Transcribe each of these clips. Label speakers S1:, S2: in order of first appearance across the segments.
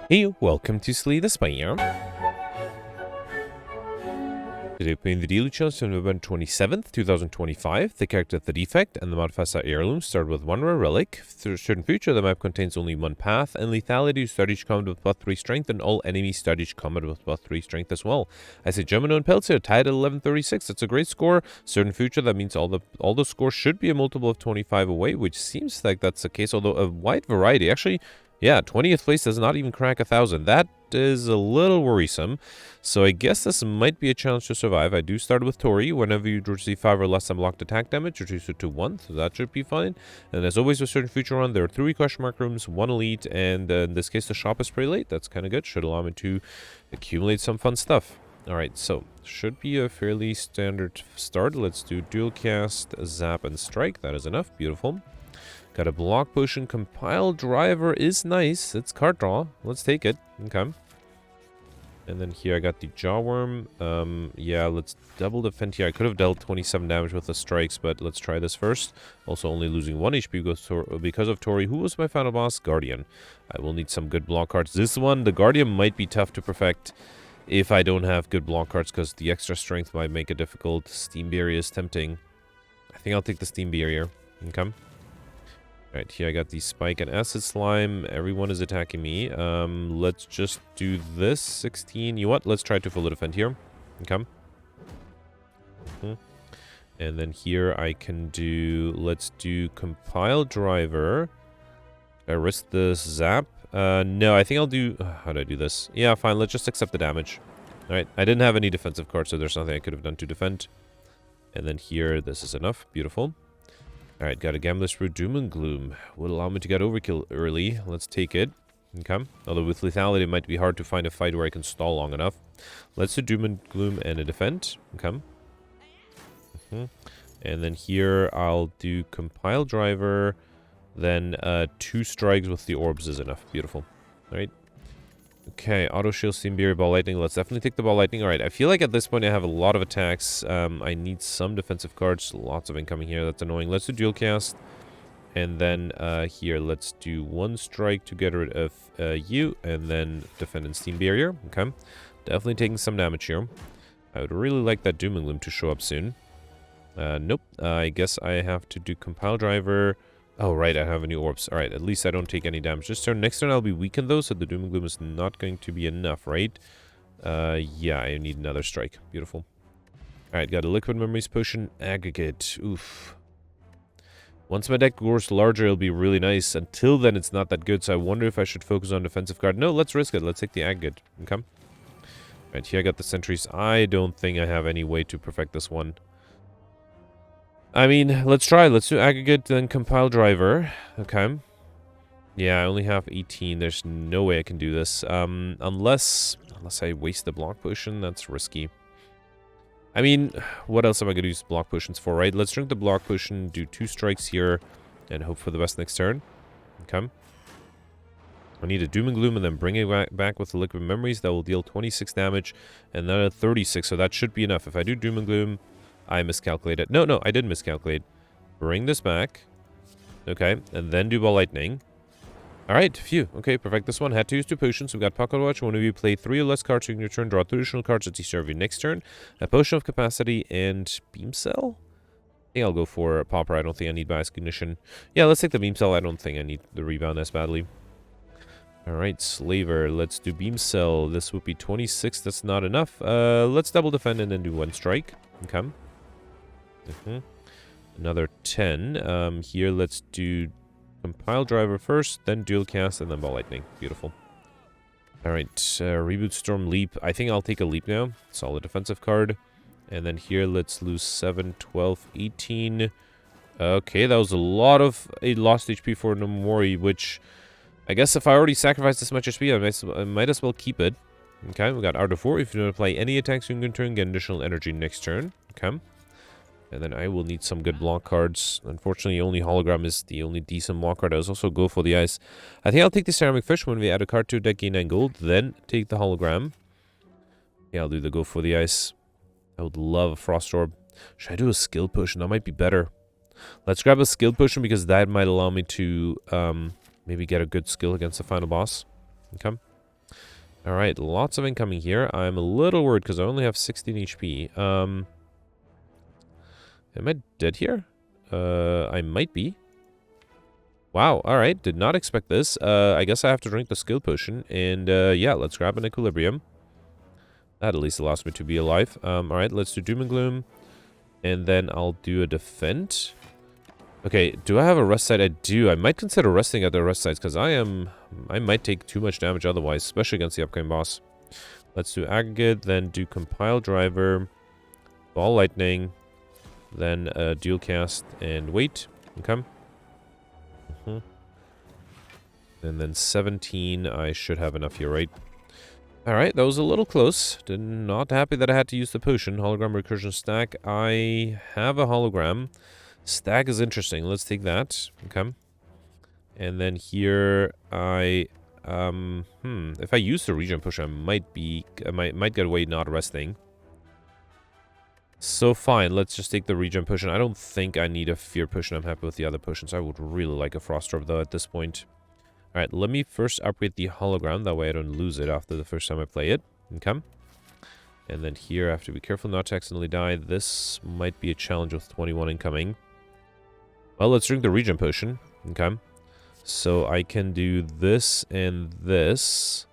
S1: Hey, welcome to Slay the Spire. Today playing the daily challenge on November 27th, 2025. The character The Defect and the modifiers Heirloom start with one rare relic. For a certain feature, the map contains only one path, and Lethality start each combat with +3 strength, and all enemies start each combat with +3 strength as well. I say Gemino and Peltier tied at 1136. That's a great score. Certain future, that means all the scores should be a multiple of 25 away, which seems like that's the case, although a wide variety. Actually, yeah, 20th place does not even crack 1,000. That is a little worrisome. So I guess this might be a challenge to survive. I do start with Torii. Whenever you receive 5 or less unblocked attack damage, reduce it to 1. So that should be fine. And as always with certain future run, there are 3 question mark rooms, 1 elite, and in this case the shop is pretty late. That's kind of good. Should allow me to accumulate some fun stuff. Alright, so should be a fairly standard start. Let's do dual cast, zap, and strike. That is enough. Beautiful. Got a block potion. Compile driver is nice. It's card draw. Let's take it. Okay. And then here I got the jawworm. Yeah, let's double defend here. I could have dealt 27 damage with the strikes, but let's try this first. Also only losing 1 HP because of Torii. Who was my final boss? Guardian. I will need some good block cards. This one, the Guardian, might be tough to perfect if I don't have good block cards, because the extra strength might make it difficult. Steam Barrier is tempting. I think I'll take the Steam Barrier. Okay. Right, here I got the Spike and Acid Slime. Everyone is attacking me. Let's just do this. 16. You know what? Let's try to full defend here. Okay. And then here I can do... Let's do Compile Driver. I risk this Zap. No, I think I'll do... how do I do this? Yeah, fine. Let's just accept the damage. Alright, I didn't have any defensive cards, so there's nothing I could have done to defend. And then here, this is enough. Beautiful. Alright, got a Gambler's Root. Doom and Gloom would allow me to get overkill early. Let's take it. Okay. Although with Lethality, it might be hard to find a fight where I can stall long enough. Let's do Doom and Gloom and a defend. Okay. And then here, I'll do Compile Driver. Then 2 strikes with the orbs is enough. Beautiful. Alright. Okay, Auto Shield, Steam Barrier, Ball Lightning. Let's definitely take the Ball Lightning. Alright, I feel like at this point I have a lot of attacks. I need some defensive cards. Lots of incoming here. That's annoying. Let's do Dual Cast. And then here, let's do 1 strike to get rid of you. And then defend in Steam Barrier. Okay. Definitely taking some damage here. I would really like that Doom and Gloom to show up soon. Nope. I guess I have to do Compile Driver. Oh, right, I have a new orbs. Alright, at least I don't take any damage this turn. Next turn I'll be weakened, though, so the Doom and Gloom is not going to be enough, right? Yeah, I need another strike. Beautiful. Alright, got a Liquid Memories Potion. Aggregate. Oof. Once my deck grows larger, it'll be really nice. Until then, it's not that good, so I wonder if I should focus on defensive card. No, let's risk it. Let's take the Aggregate. Okay. Alright, here I got the Sentries. I don't think I have any way to perfect this one. I mean, let's try. Let's do Aggregate, then Compile Driver. Okay. Yeah, I only have 18. There's no way I can do this. Unless I waste the block potion, that's risky. I mean, what else am I going to use block potions for, right? Let's drink the block potion, do 2 strikes here, and hope for the best next turn. Okay. I need a Doom and Gloom, and then bring it back with the Liquid Memories. That will deal 26 damage, and then a 36, so that should be enough. If I do Doom and Gloom... I miscalculated. No, I did miscalculate. Bring this back. Okay, and then do Ball Lightning. Alright, phew. Okay, perfect this one. Had to use 2 potions. We've got Pocket Watch. One of you play 3 or less cards in your turn. Draw 2 additional cards that you serve you next turn. A Potion of Capacity and Beam Cell? I think I'll go for Pauper. I don't think I need Bias Cognition. Yeah, let's take the Beam Cell. I don't think I need the Rebound as badly. Alright, Slaver. Let's do Beam Cell. This would be 26. That's not enough. Let's double defend and then do 1 strike. Okay. Another 10. Here, let's do Compile Driver first, then Dual Cast, and then Ball Lightning. Beautiful. Alright, Reboot Storm Leap. I think I'll take a Leap now. Solid defensive card. And then here, let's lose 7, 12, 18. Okay, that was a lot of lost HP for Nomori, which I guess if I already sacrificed this much HP, I might as well keep it. Okay, we got Art of War. If you don't apply any attacks during your turn, get additional energy next turn. Okay. And then I will need some good block cards. Unfortunately, only Hologram is the only decent block card. I was also go for the Ice. I think I'll take the Ceramic Fish when we add a card to a deck, gain 9 gold. Then take the Hologram. Yeah, I'll do the go for the Ice. I would love a Frost Orb. Should I do a Skill Potion? That might be better. Let's grab a Skill Potion because that might allow me to maybe get a good skill against the final boss. Okay. Alright, lots of incoming here. I'm a little worried because I only have 16 HP. Am I dead here? I might be. Wow, alright, did not expect this. I guess I have to drink the skill potion. And, yeah, let's grab an equilibrium. That at least allows me to be alive. Alright, let's do Doom and Gloom. And then I'll do a Defend. Okay, do I have a rest site? I do. I might consider resting at the rest sites because I might take too much damage otherwise, especially against the upcoming boss. Let's do Aggregate, then do Compile Driver, Ball Lightning, then Dual Cast, and wait. Okay. And then 17, I should have enough here, right? Alright, that was a little close. Not happy that I had to use the potion. Hologram Recursion Stack. I have a hologram. Stack is interesting. Let's take that. Okay. And then here, if I use the regen push, I might get away not resting. So fine, let's just take the regen potion. I don't think I need a fear potion. I'm happy with the other potions. I would really like a frost orb though at this point. Alright, let me first upgrade the hologram. That way I don't lose it after the first time I play it. Okay. And then here I have to be careful not to accidentally die. This might be a challenge with 21 incoming. Well, let's drink the regen potion. Okay. So I can do this and this.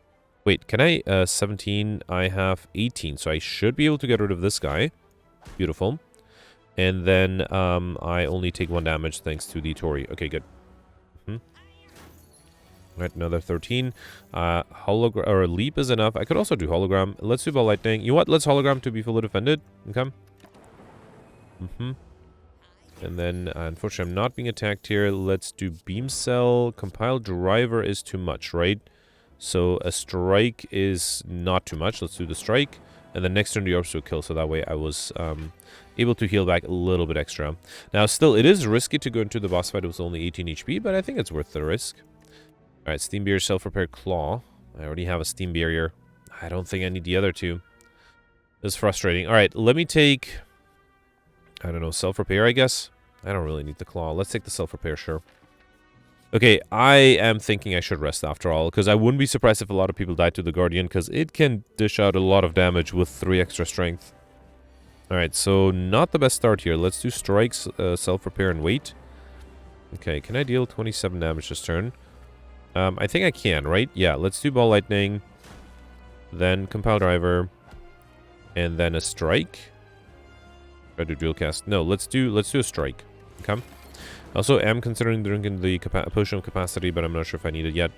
S1: Wait, can I? 17. I have 18. So I should be able to get rid of this guy. Beautiful. And then I only take 1 damage thanks to the Torii. Okay, good. Right, another 13. Hologram or leap is enough. I could also do hologram. Let's do ball lightning. You know what? Let's hologram to be fully defended. Okay. And then, unfortunately, I'm not being attacked here. Let's do beam cell. Compile driver is too much, right? So a strike is not too much. Let's do the strike. And then next turn the orbs will kill. So that way I was able to heal back a little bit extra. Now, still, it is risky to go into the boss fight with only 18 HP, but I think it's worth the risk. Alright, Steam Barrier, Self-Repair, Claw. I already have a Steam Barrier. I don't think I need the other two. This is frustrating. Alright, let me take... I don't know, Self-Repair, I guess? I don't really need the Claw. Let's take the Self-Repair, sure. Okay, I am thinking I should rest after all, because I wouldn't be surprised if a lot of people died to the Guardian, because it can dish out a lot of damage with 3 extra strength. Alright, so not the best start here. Let's do Strikes, Self-Repair, and wait. Okay, can I deal 27 damage this turn? I think I can, right? Yeah, let's do Ball Lightning, then Compile Driver, and then a Strike. Try to dual cast. No, let's do a Strike. Okay. Also, am considering drinking the Potion of Capacity, but I'm not sure if I need it yet.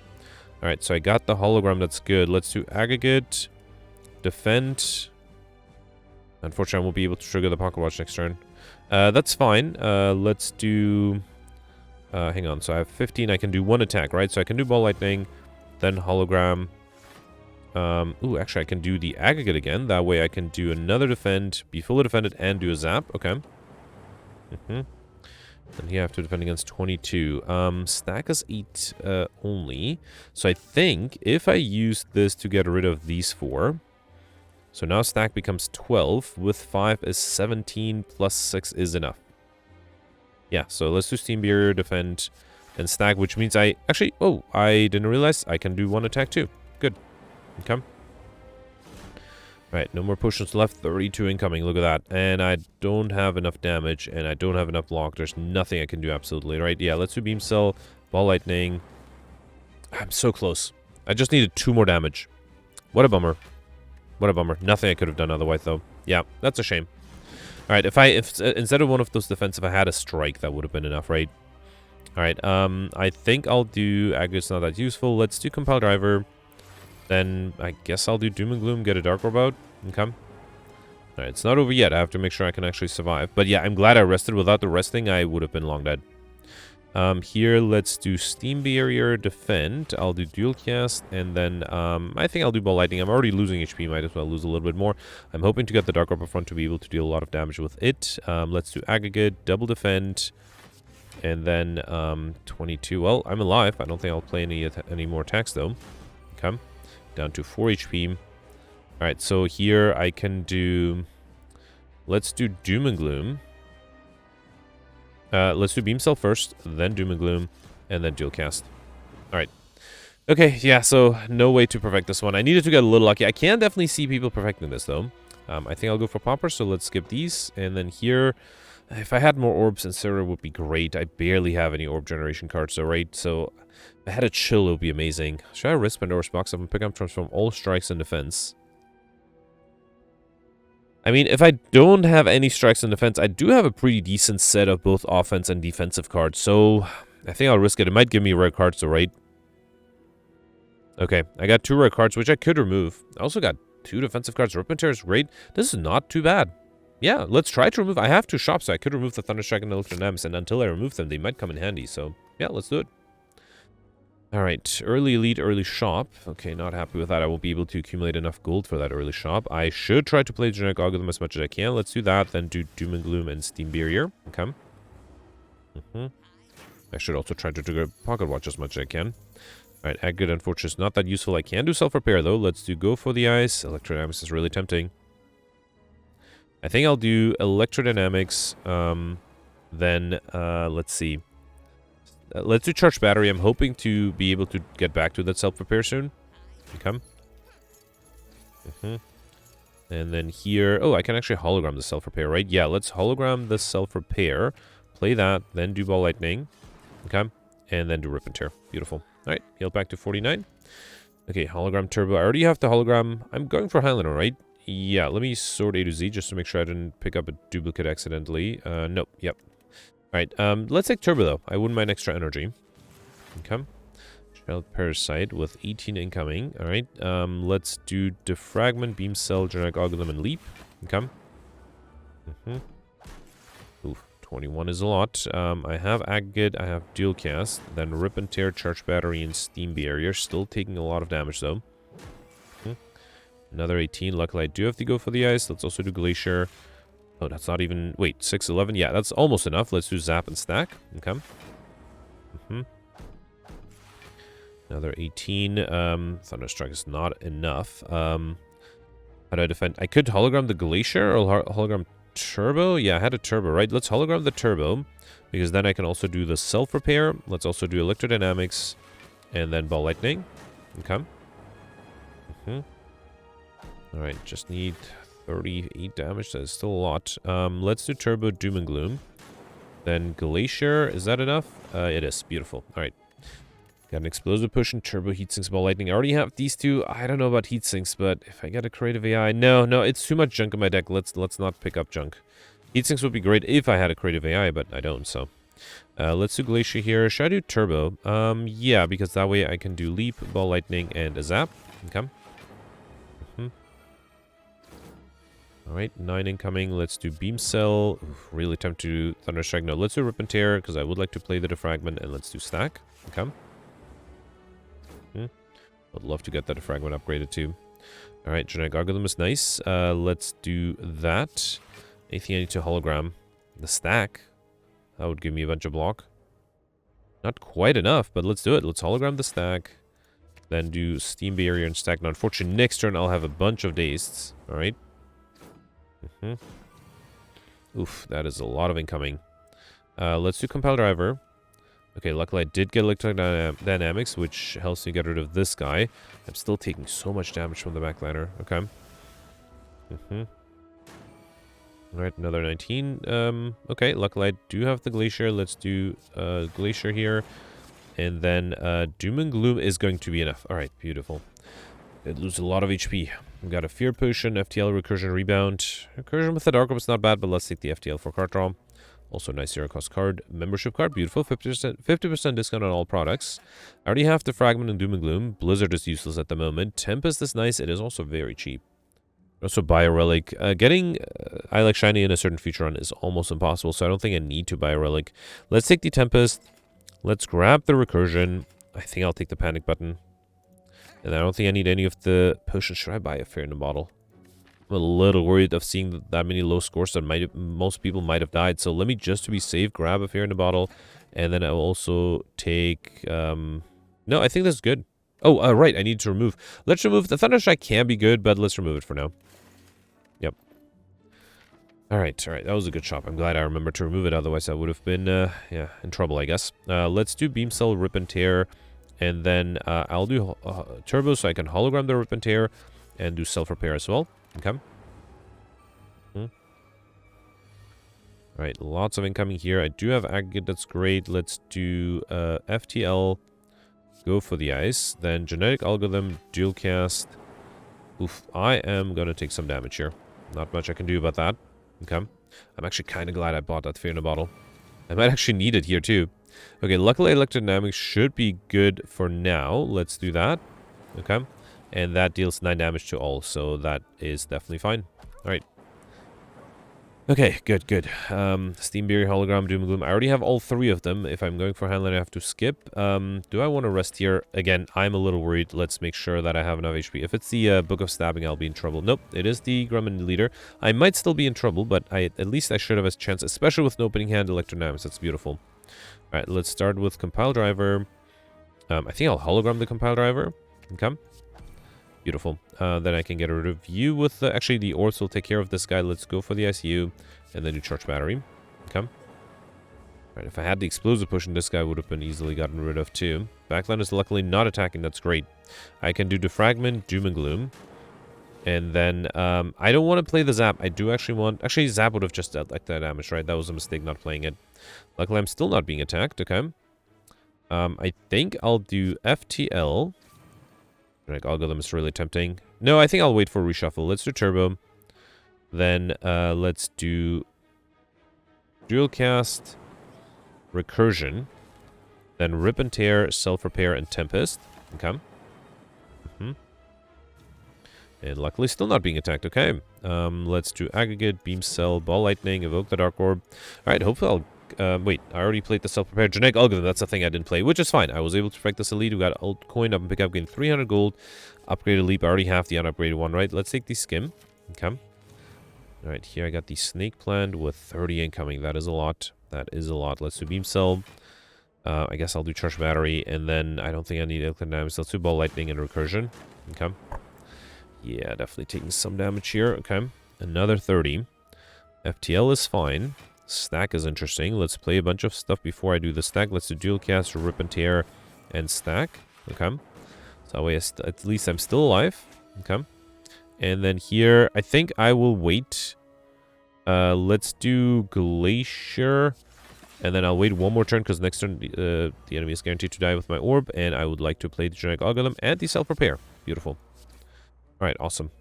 S1: Alright, so I got the hologram. That's good. Let's do Aggregate, Defend. Unfortunately, I won't be able to trigger the Pocket Watch next turn. That's fine. Let's do... hang on, so I have 15, I can do 1 attack, right? So I can do Ball Lightning, then Hologram. Ooh, actually I can do the Aggregate again. That way I can do another Defend, be fully defended, and do a Zap. Okay. And here I have to defend against 22. Stack is 8 only. So I think if I use this to get rid of these 4... So now stack becomes 12, with 5 is 17, plus 6 is enough. Yeah, so let's do Steam Barrier, Defend, and Stack, which means I... Actually, oh, I didn't realize I can do 1 attack too. Good. Okay. Alright, no more potions left. 32 incoming. Look at that. And I don't have enough damage, and I don't have enough block. There's nothing I can do absolutely, right? Yeah, let's do Beam Cell, Ball Lightning. I'm so close. I just needed 2 more damage. What a bummer. What a bummer. Nothing I could have done otherwise, though. Yeah, that's a shame. Alright, if instead of one of those defense, if I had a strike, that would have been enough, right? Alright, I think I'll do Aggregate's not that useful. Let's do Compile Driver. Then I guess I'll do Doom and Gloom, get a Dark Orb out. Okay. Alright, it's not over yet. I have to make sure I can actually survive. But yeah, I'm glad I rested. Without the resting, I would have been long dead. Here, let's do Steam Barrier, Defend. I'll do Dual Cast, and then I think I'll do Ball Lightning. I'm already losing HP, might as well lose a little bit more. I'm hoping to get the Dark Orb up front to be able to deal a lot of damage with it. Let's do Aggregate, Double Defend, and then 22. Well, I'm alive. I don't think I'll play any more attacks, though. Okay. Down to 4 HP. Alright, so here I can do... Let's do Doom and Gloom. Let's do Beam Cell first, then Doom and Gloom, and then Dual Cast. Alright. Okay, yeah, so no way to perfect this one. I needed to get a little lucky. I can definitely see people perfecting this, though. I think I'll go for Popper, so let's skip these. And then here, if I had more orbs, Incineroar would be great. I barely have any orb generation cards, so right? So if I had a Chill, it would be amazing. Should I risk Pandora's Box? I'm picking up from all strikes and defense. I mean, if I don't have any strikes and defense, I do have a pretty decent set of both offense and defensive cards, so I think I'll risk it. It might give me rare cards, so right? Okay, I got 2 rare cards, which I could remove. I also got 2 defensive cards. Rippentear is great. This is not too bad. Yeah, let's try to remove. I have 2 shops, so I could remove the Thunderstrike and Electrodynamics, and until I remove them, they might come in handy. So, yeah, let's do it. Alright, early elite, early shop. Okay, not happy with that. I won't be able to accumulate enough gold for that early shop. I should try to play Genetic Algorithm as much as I can. Let's do that, then do Doom and Gloom and Steam Barrier. Okay. I should also try to do Pocket Watch as much as I can. Alright, Aggregate unfortunately is not that useful. I can do self-repair though. Let's do Go for the Ice. Electrodynamics is really tempting. I think I'll do Electrodynamics. Then, let's see. Let's do Charge Battery. I'm hoping to be able to get back to that self-repair soon. Okay. And then here... Oh, I can actually hologram the self-repair, right? Yeah, let's hologram the self-repair. Play that, then do Ball Lightning. Okay. And then do Rip and Tear. Beautiful. Alright, heal back to 49. Okay, hologram turbo. I already have the hologram. I'm going for Highlander, right? Yeah, let me sort A to Z just to make sure I didn't pick up a duplicate accidentally. Nope, yep. Alright, let's take turbo though. I wouldn't mind extra energy. Okay. Child Parasite with 18 incoming. Alright, let's do Defragment, Beam Cell, Genetic Algorithm, and Leap. Okay. Oof. 21 is a lot. I have Aggregate, I have Dual Cast, then Rip and Tear, Charge Battery, and Steam Barrier. Still taking a lot of damage, though. Another 18. Luckily, I do have to go for the Ice. Let's also do Glacier. Oh, that's not even... Wait, 6, 11? Yeah, that's almost enough. Let's do Zap and Stack. Okay. Another 18. Thunderstrike is not enough. How do I defend? I could hologram the Glacier or hologram Turbo? Yeah, I had a Turbo, right? Let's hologram the Turbo, because then I can also do the self-repair. Let's also do Electrodynamics, and then Ball Lightning. Okay. Alright, just need 38 damage. That is still a lot. Let's do Turbo, Doom and Gloom. Then Glacier. Is that enough? It is. Beautiful. Alright. Got an Explosive Potion, Turbo, Heatsinks, Ball Lightning. I already have these 2. I don't know about Heatsinks, but if I get a Creative AI... No, it's too much junk in my deck. Let's not pick up junk. Heatsinks would be great if I had a Creative AI, but I don't, so... let's do Glacier here. Should I do Turbo? Yeah, because that way I can do Leap, Ball Lightning, and a Zap. Okay. Alright, 9 incoming. Let's do Beam Cell. Oof, really tempted to do Thunderstrike. No, let's do Rip and Tear, because I would like to play the Defragment, and let's do Stack. Okay. I'd love to get that Defragment upgraded too. Alright, Genetic Algorithm is nice. Let's do that. Anything I need to hologram? The Stack. That would give me a bunch of block. Not quite enough, but let's do it. Let's hologram the Stack. Then do Steam Barrier and Stack. Now, unfortunately, next turn I'll have a bunch of Dazed. Alright. Oof, that is a lot of incoming. Let's do Compile Driver. Okay, luckily I did get Electrodynamics, which helps me get rid of this guy. I'm still taking so much damage from the backliner. Okay. Alright, another 19. Okay, luckily I do have the Glacier. Let's do Glacier here. And then Doom and Gloom is going to be enough. Alright, beautiful. It loses a lot of HP. We've got a Fear Potion, FTL, Recursion, Rebound. Recursion with the Dark Orb is not bad, but let's take the FTL for card draw. Also, nice zero cost card. Membership card, beautiful. 50% discount on all products. I already have the Fragment and Doom and Gloom. Blizzard is useless at the moment. Tempest is nice. It is also very cheap. Also, buy a relic. Getting I Like Shiny in a certain feature run is almost impossible, so I don't think I need to buy a relic. Let's take the Tempest. Let's grab the Recursion. I think I'll take the Panic button. And I don't think I need any of the potions. Should I buy a Fear in a Bottle? I'm a little worried of seeing that many low scores that most people might have died. So let me, just to be safe, grab a Fear in a Bottle. And then I'll also take... no, I think that's good. Oh, right, I need to remove. Let's remove... The Thunderstrike can be good, but let's remove it for now. Yep. Alright, that was a good shop. I'm glad I remembered to remove it. Otherwise, I would have been, yeah, in trouble, I guess. Let's do Beam Cell, Rip and Tear. And then I'll do turbo so I can hologram the rip and tear and do self-repair as well. Okay. Alright, lots of incoming here. I do have aggregate, that's great. Let's do FTL, go for the ice. Then genetic algorithm, dual cast. Oof, I am going to take some damage here. Not much I can do about that. Okay. I'm actually kind of glad I bought that fear in a bottle. I might actually need it here too. Okay, luckily electrodynamics should be good for now. Let's do that. Okay. And that deals 9 damage to all, so that is definitely fine. Alright. Okay, good, good. Steamberry, Hologram, Doom and Gloom. I already have all 3 of them. If I'm going for Handler, I have to skip. Do I want to rest here? Again, I'm a little worried. Let's make sure that I have enough HP. If it's the Book of Stabbing, I'll be in trouble. Nope, it is the Grumman Leader. I might still be in trouble, but at least I should have a chance, especially with an opening hand Electrodynamics. That's beautiful. Alright, let's start with Compile Driver. I think I'll Hologram the Compile Driver. Okay. Beautiful. Then I can get rid of you with the... Actually, the Orbs will take care of this guy. Let's go for the ICU. And then do Charge Battery. Okay. Alright, if I had the Explosive Potion, this guy would have been easily gotten rid of too. Backline is luckily not attacking. That's great. I can do Defragment, Doom and Gloom. And then, I don't want to play the Zap. I do actually want... Actually, Zap would have just dealt like that damage, right? That was a mistake not playing it. Luckily, I'm still not being attacked. Okay. I think I'll do FTL. Like, algorithm is really tempting. No, I think I'll wait for reshuffle. Let's do turbo. Then let's do dual cast, recursion, then rip and tear, self-repair, and tempest. Okay. And luckily still not being attacked. Okay. Let's do aggregate, beam cell, ball lightning, evoke the dark orb. Alright, hopefully I'll... wait, I already played the self-prepared genetic algorithm. That's the thing I didn't play, which is fine. I was able to perfect this elite. We got old coin up and pick up, gain 300 gold. Upgraded leap. I already have the unupgraded one, right? Let's take the skim. Okay. Alright, here I got the snake planned with 30 incoming. That is a lot. That is a lot. Let's do beam cell. I guess I'll do charge battery, and then I don't think I need electrodynamics. Let's do ball lightning and recursion. Okay. Yeah, definitely taking some damage here. Okay. Another 30. FTL is fine. Stack is interesting. Let's play a bunch of stuff before I do the stack. Let's do dual cast, rip and tear, and stack. Okay. So that way at least I'm still alive. Okay. And then here, I think I will wait. Let's do Glacier. And then I'll wait one more turn because next turn the enemy is guaranteed to die with my orb. And I would like to play the genetic algorithm and the self-repair. Beautiful. Alright, awesome.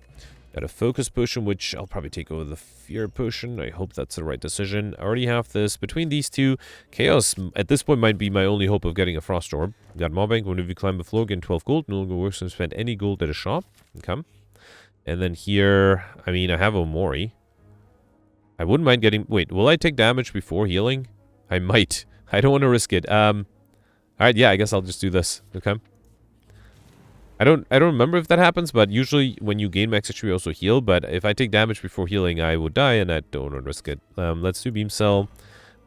S1: Got a focus potion, which I'll probably take over the fear potion. I hope that's the right decision. I already have this. Between these two, chaos at this point might be my only hope of getting a frost orb. Got mob bank. Whenever you climb the floor, gain 12 gold. No longer works to spend any gold at a shop. Okay. And then here, I mean, I have Omori. I wouldn't mind getting... Wait, will I take damage before healing? I might. I don't want to risk it. Alright, yeah, I guess I'll just do this. Okay. I don't remember if that happens, but usually when you gain max HP, you also heal. But if I take damage before healing, I would die, and I don't want to risk it. Let's do Beam Cell,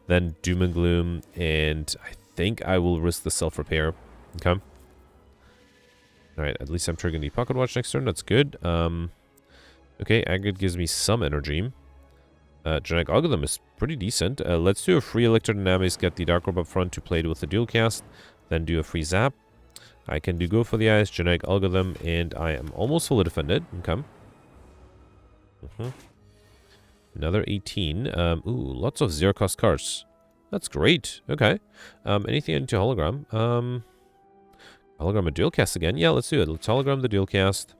S1: then Doom and Gloom, and I think I will risk the self-repair. Okay. Alright, at least I'm triggering the Pocket Watch next turn. That's good. Okay, Aggregate gives me some energy. Genetic Algorithm is pretty decent. Let's do a free Electrodynamics, get the Dark Orb up front to play it with the dual cast, then do a free Zap. I can do Go for the Eyes, Genetic Algorithm, and I am almost fully defended. Okay. Another 18. Ooh, lots of zero-cost cards. That's great. Okay. Anything into Hologram? Hologram a dual cast again? Yeah, let's do it. Let's Hologram the dual cast.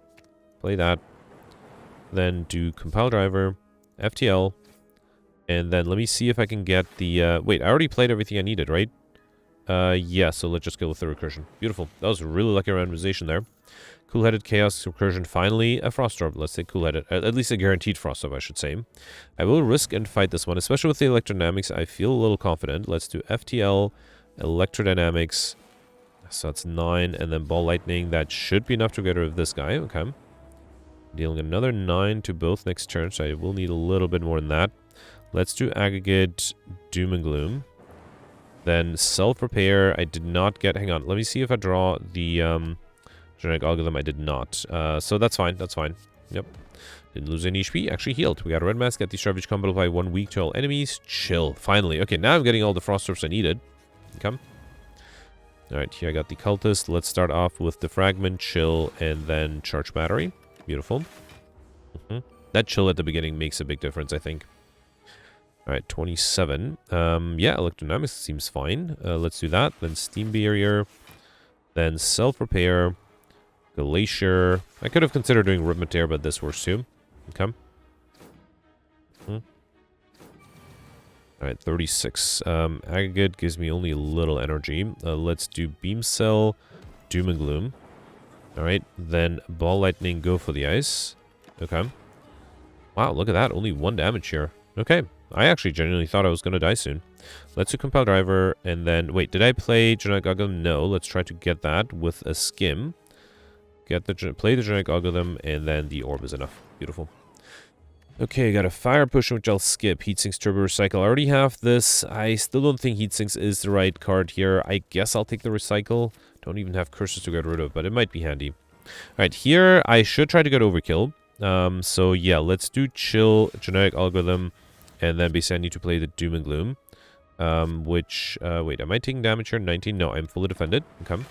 S1: Play that. Then do Compile Driver, FTL, and then let me see if I can get the... wait, I already played everything I needed, right? Yeah, so let's just go with the recursion. Beautiful. That was a really lucky randomization there. Cool-headed Chaos recursion. Finally, a Frost Orb. Let's say cool-headed. At least a guaranteed Frost Orb, I should say. I will risk and fight this one, especially with the Electrodynamics. I feel a little confident. Let's do FTL, Electrodynamics. So that's 9, and then Ball Lightning. That should be enough to get rid of this guy. Okay. Dealing another 9 to both next turn, so I will need a little bit more than that. Let's do Aggregate, Doom and Gloom. Then Self-Repair, I did not get... Hang on, let me see if I draw the Genetic Algorithm. I did not. So that's fine, that's fine. Yep. Didn't lose any HP, actually healed. We got a Red Mask, get the Ravage combo by 1 week to all enemies. Chill, finally. Okay, now I'm getting all the Frost Orbs I needed. Okay. Alright, here I got the cultist. Let's start off with the fragment, chill, and then charge battery. Beautiful. That chill at the beginning makes a big difference, I think. Alright, 27. Yeah, electrodynamics seems fine. Let's do that. Then steam barrier. Then self-repair. Glacier. I could have considered doing repair, but this works too. Okay. Alright, 36. Aggregate gives me only a little energy. Let's do beam cell, doom and gloom. Alright, then ball lightning, go for the ice. Okay. Wow, look at that. Only 1 damage here. Okay. I actually genuinely thought I was going to die soon. Let's do compile driver, and then... Wait, did I play genetic algorithm? No. Let's try to get that with a skim. Play the genetic algorithm, and then the orb is enough. Beautiful. Okay, got a fire potion, which I'll skip. Heatsinks turbo recycle. I already have this. I still don't think Heatsinks is the right card here. I guess I'll take the recycle. Don't even have cursors to get rid of, but it might be handy. Alright, here I should try to get overkill. So yeah, let's do chill, genetic algorithm, and then basically I need to play the doom and gloom. Wait, am I taking damage here? 19? No, I'm fully defended. Okay.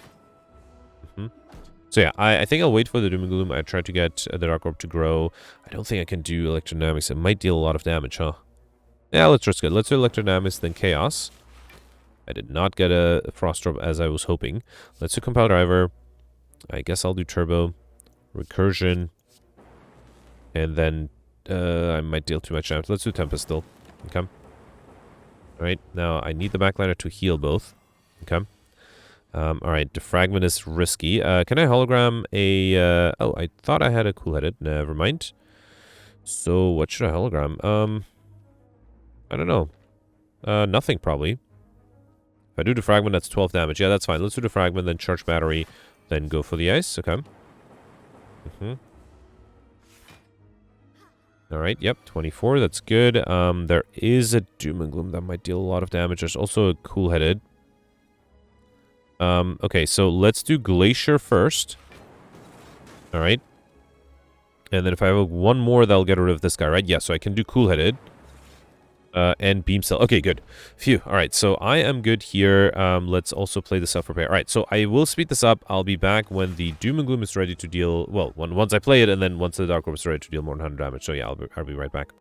S1: So yeah, I think I'll wait for the doom and gloom. I try to get the dark orb to grow. I don't think I can do electrodynamics. It might deal a lot of damage, huh? Yeah, let's risk it. Let's do electrodynamics, then chaos. I did not get a frost orb as I was hoping. Let's do compile driver. I guess I'll do turbo, recursion, and then I might deal too much damage. Let's do tempest still. Okay. Alright, now I need the backliner to heal both. Okay. Alright, defragment is risky. Can I hologram a... oh, I thought I had a cool-headed. Never mind. So, what should I hologram? I don't know. Nothing, probably. If I do defragment, that's 12 damage. Yeah, that's fine. Let's do defragment, then charge battery, then go for the ice. Okay. Alright, yep, 24. That's good. There is a doom and gloom that might deal a lot of damage. There's also a cool-headed. Okay, so let's do Glacier first. Alright. And then if I have one more, that'll get rid of this guy, right? Yeah, so I can do Cool-Headed. And Beam Cell. Okay, good. Phew. Alright, so I am good here. Let's also play the Self-Repair. Alright, so I will speed this up. I'll be back when the Doom and Gloom is ready to deal... Well, once I play it, and then once the Dark Orb is ready to deal more than 100 damage. So yeah, I'll be right back.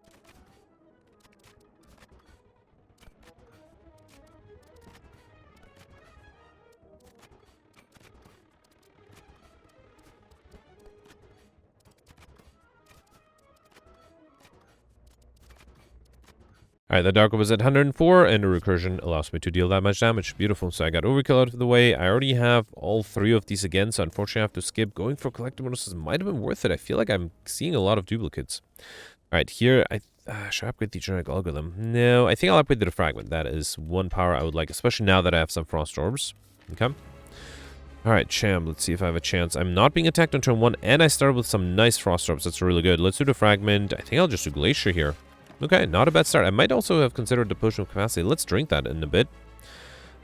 S1: Alright, the Dark Orb is at 104, and the Recursion allows me to deal that much damage. Beautiful. So I got Overkill out of the way. I already have all 3 of these again, so unfortunately I have to skip. Going for Collector bonuses might have been worth it. I feel like I'm seeing a lot of duplicates. Alright, here, should I upgrade the Genetic Algorithm? No, I think I'll upgrade the Defragment. That is one power I would like, especially now that I have some Frost Orbs. Okay. Alright, Champ, let's see if I have a chance. I'm not being attacked on turn 1, and I started with some nice Frost Orbs. That's really good. Let's do the Fragment. I think I'll just do Glacier here. Okay, not a bad start. I might also have considered the Potion of Capacity. Let's drink that in a bit.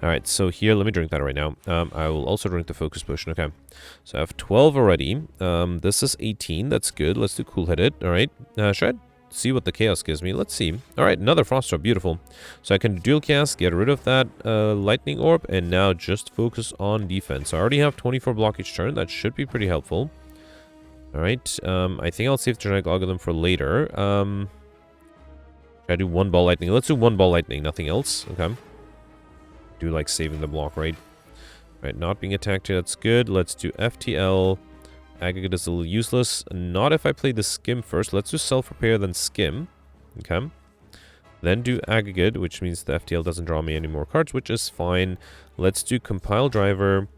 S1: Alright, so here, let me drink that right now. I will also drink the Focus Potion. Okay, so I have 12 already. This is 18. That's good. Let's do Cool-Headed. Alright, should I see what the Chaos gives me? Let's see. Alright, another Frost Orb. Beautiful. So I can dual cast, get rid of that Lightning Orb, and now just focus on defense. So I already have 24 block each turn. That should be pretty helpful. Alright, I think I'll save Genetic Algorithm for later. Should I do 1 ball lightning? Let's do 1 ball lightning, nothing else. Okay. Do like saving the block, right? Alright, not being attacked here, that's good. Let's do FTL. Aggregate is a little useless. Not if I play the skim first. Let's do self-repair, then skim. Okay. Then do aggregate, which means the FTL doesn't draw me any more cards, which is fine. Let's do compile driver,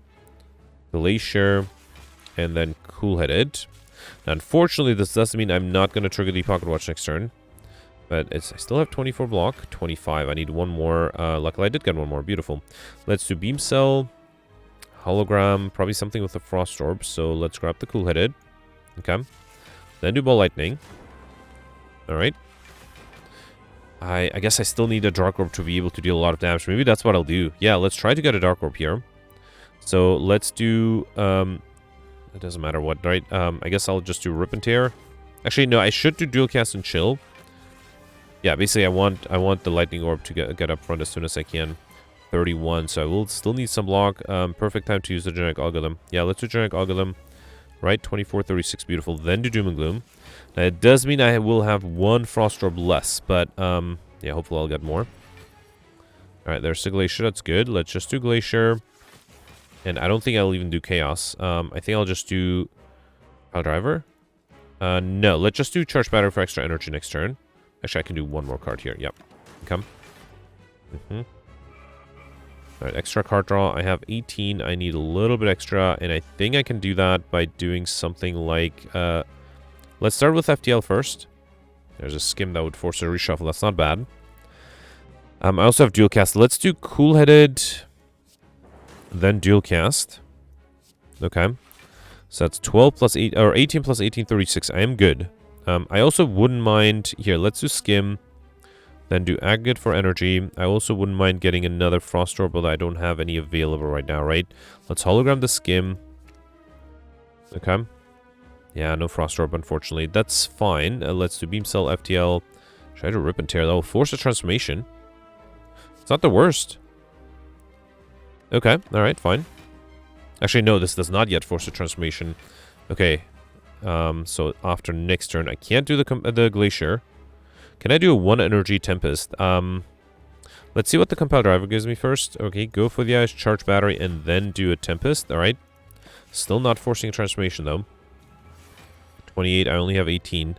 S1: glacier, and then cool-headed. Now, unfortunately, this doesn't mean I'm not going to trigger the pocket watch next turn. But I still have 24 block, 25. I need one more. Luckily, I did get one more. Beautiful. Let's do Beam Cell, Hologram, probably something with a Frost Orb. So let's grab the Cool-Headed. Okay. Then do Ball Lightning. Alright. I guess I still need a Dark Orb to be able to deal a lot of damage. Maybe that's what I'll do. Yeah, let's try to get a Dark Orb here. So let's do... it doesn't matter what, right? I guess I'll just do Rip and Tear. Actually, no, I should do Dual Cast and Chill. Yeah, basically I want the Lightning Orb to get up front as soon as I can. 31, so I will still need some block. Perfect time to use the genetic algorithm. Yeah, let's do genetic algorithm. Right, 24, 36, beautiful. Then do Doom and Gloom. Now, it does mean I will have one Frost Orb less, but, yeah, hopefully I'll get more. Alright, there's the Glacier, that's good. Let's just do Glacier. And I don't think I'll even do Chaos. I think I'll just do Pile Driver. No, let's just do Charge Battery for extra energy next turn. Actually, I can do one more card here. Yep. Come. Alright, extra card draw. I have 18. I need a little bit extra, and I think I can do that by doing something like... let's start with FTL first. There's a skim that would force a reshuffle. That's not bad. I also have Dual Cast. Let's do Cool-Headed, then Dual Cast. Okay. So that's 12 plus 8, or 18 plus 18, 36. I am good. I also wouldn't mind... Here, let's do Skim. Then do Aggregate for energy. I also wouldn't mind getting another Frost Orb, but I don't have any available right now, right? Let's hologram the Skim. Okay. Yeah, no Frost Orb, unfortunately. That's fine. Let's do Beam Cell, FTL. Try to Rip and Tear, though. Force a Transformation. It's not the worst. Okay, alright, fine. Actually, no, this does not yet force a transformation. Okay, so after next turn, I can't do the Glacier. Can I do a 1 energy Tempest? Let's see what the Compile Driver gives me first. Okay, go for the Ice, Charge Battery, and then do a Tempest. Alright. Still not forcing a transformation, though. 28, I only have 18.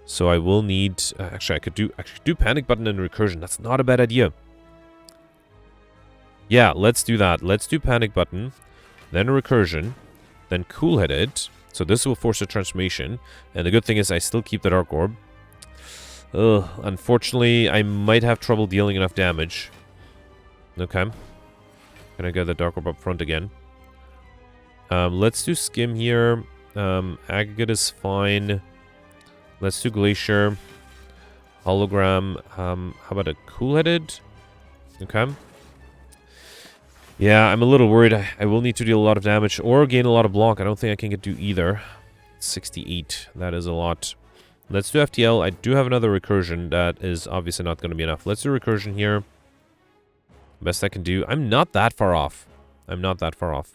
S1: So I will need... actually, I could do Panic Button and Recursion. That's not a bad idea. Yeah, let's do that. Let's do Panic Button, then Recursion, then Cool-Headed. So this will force a transformation. And the good thing is I still keep the Dark Orb. Ugh, unfortunately, I might have trouble dealing enough damage. Okay. Can I get the Dark Orb up front again? Let's do Skim here. Aggregate is fine. Let's do Glacier. Hologram. How about a Cool-Headed? Okay. Yeah, I'm a little worried. I will need to deal a lot of damage or gain a lot of block. I don't think I can do either. 68. That is a lot. Let's do FTL. I do have another Recursion. That is obviously not going to be enough. Let's do Recursion here. Best I can do. I'm not that far off. I'm not that far off.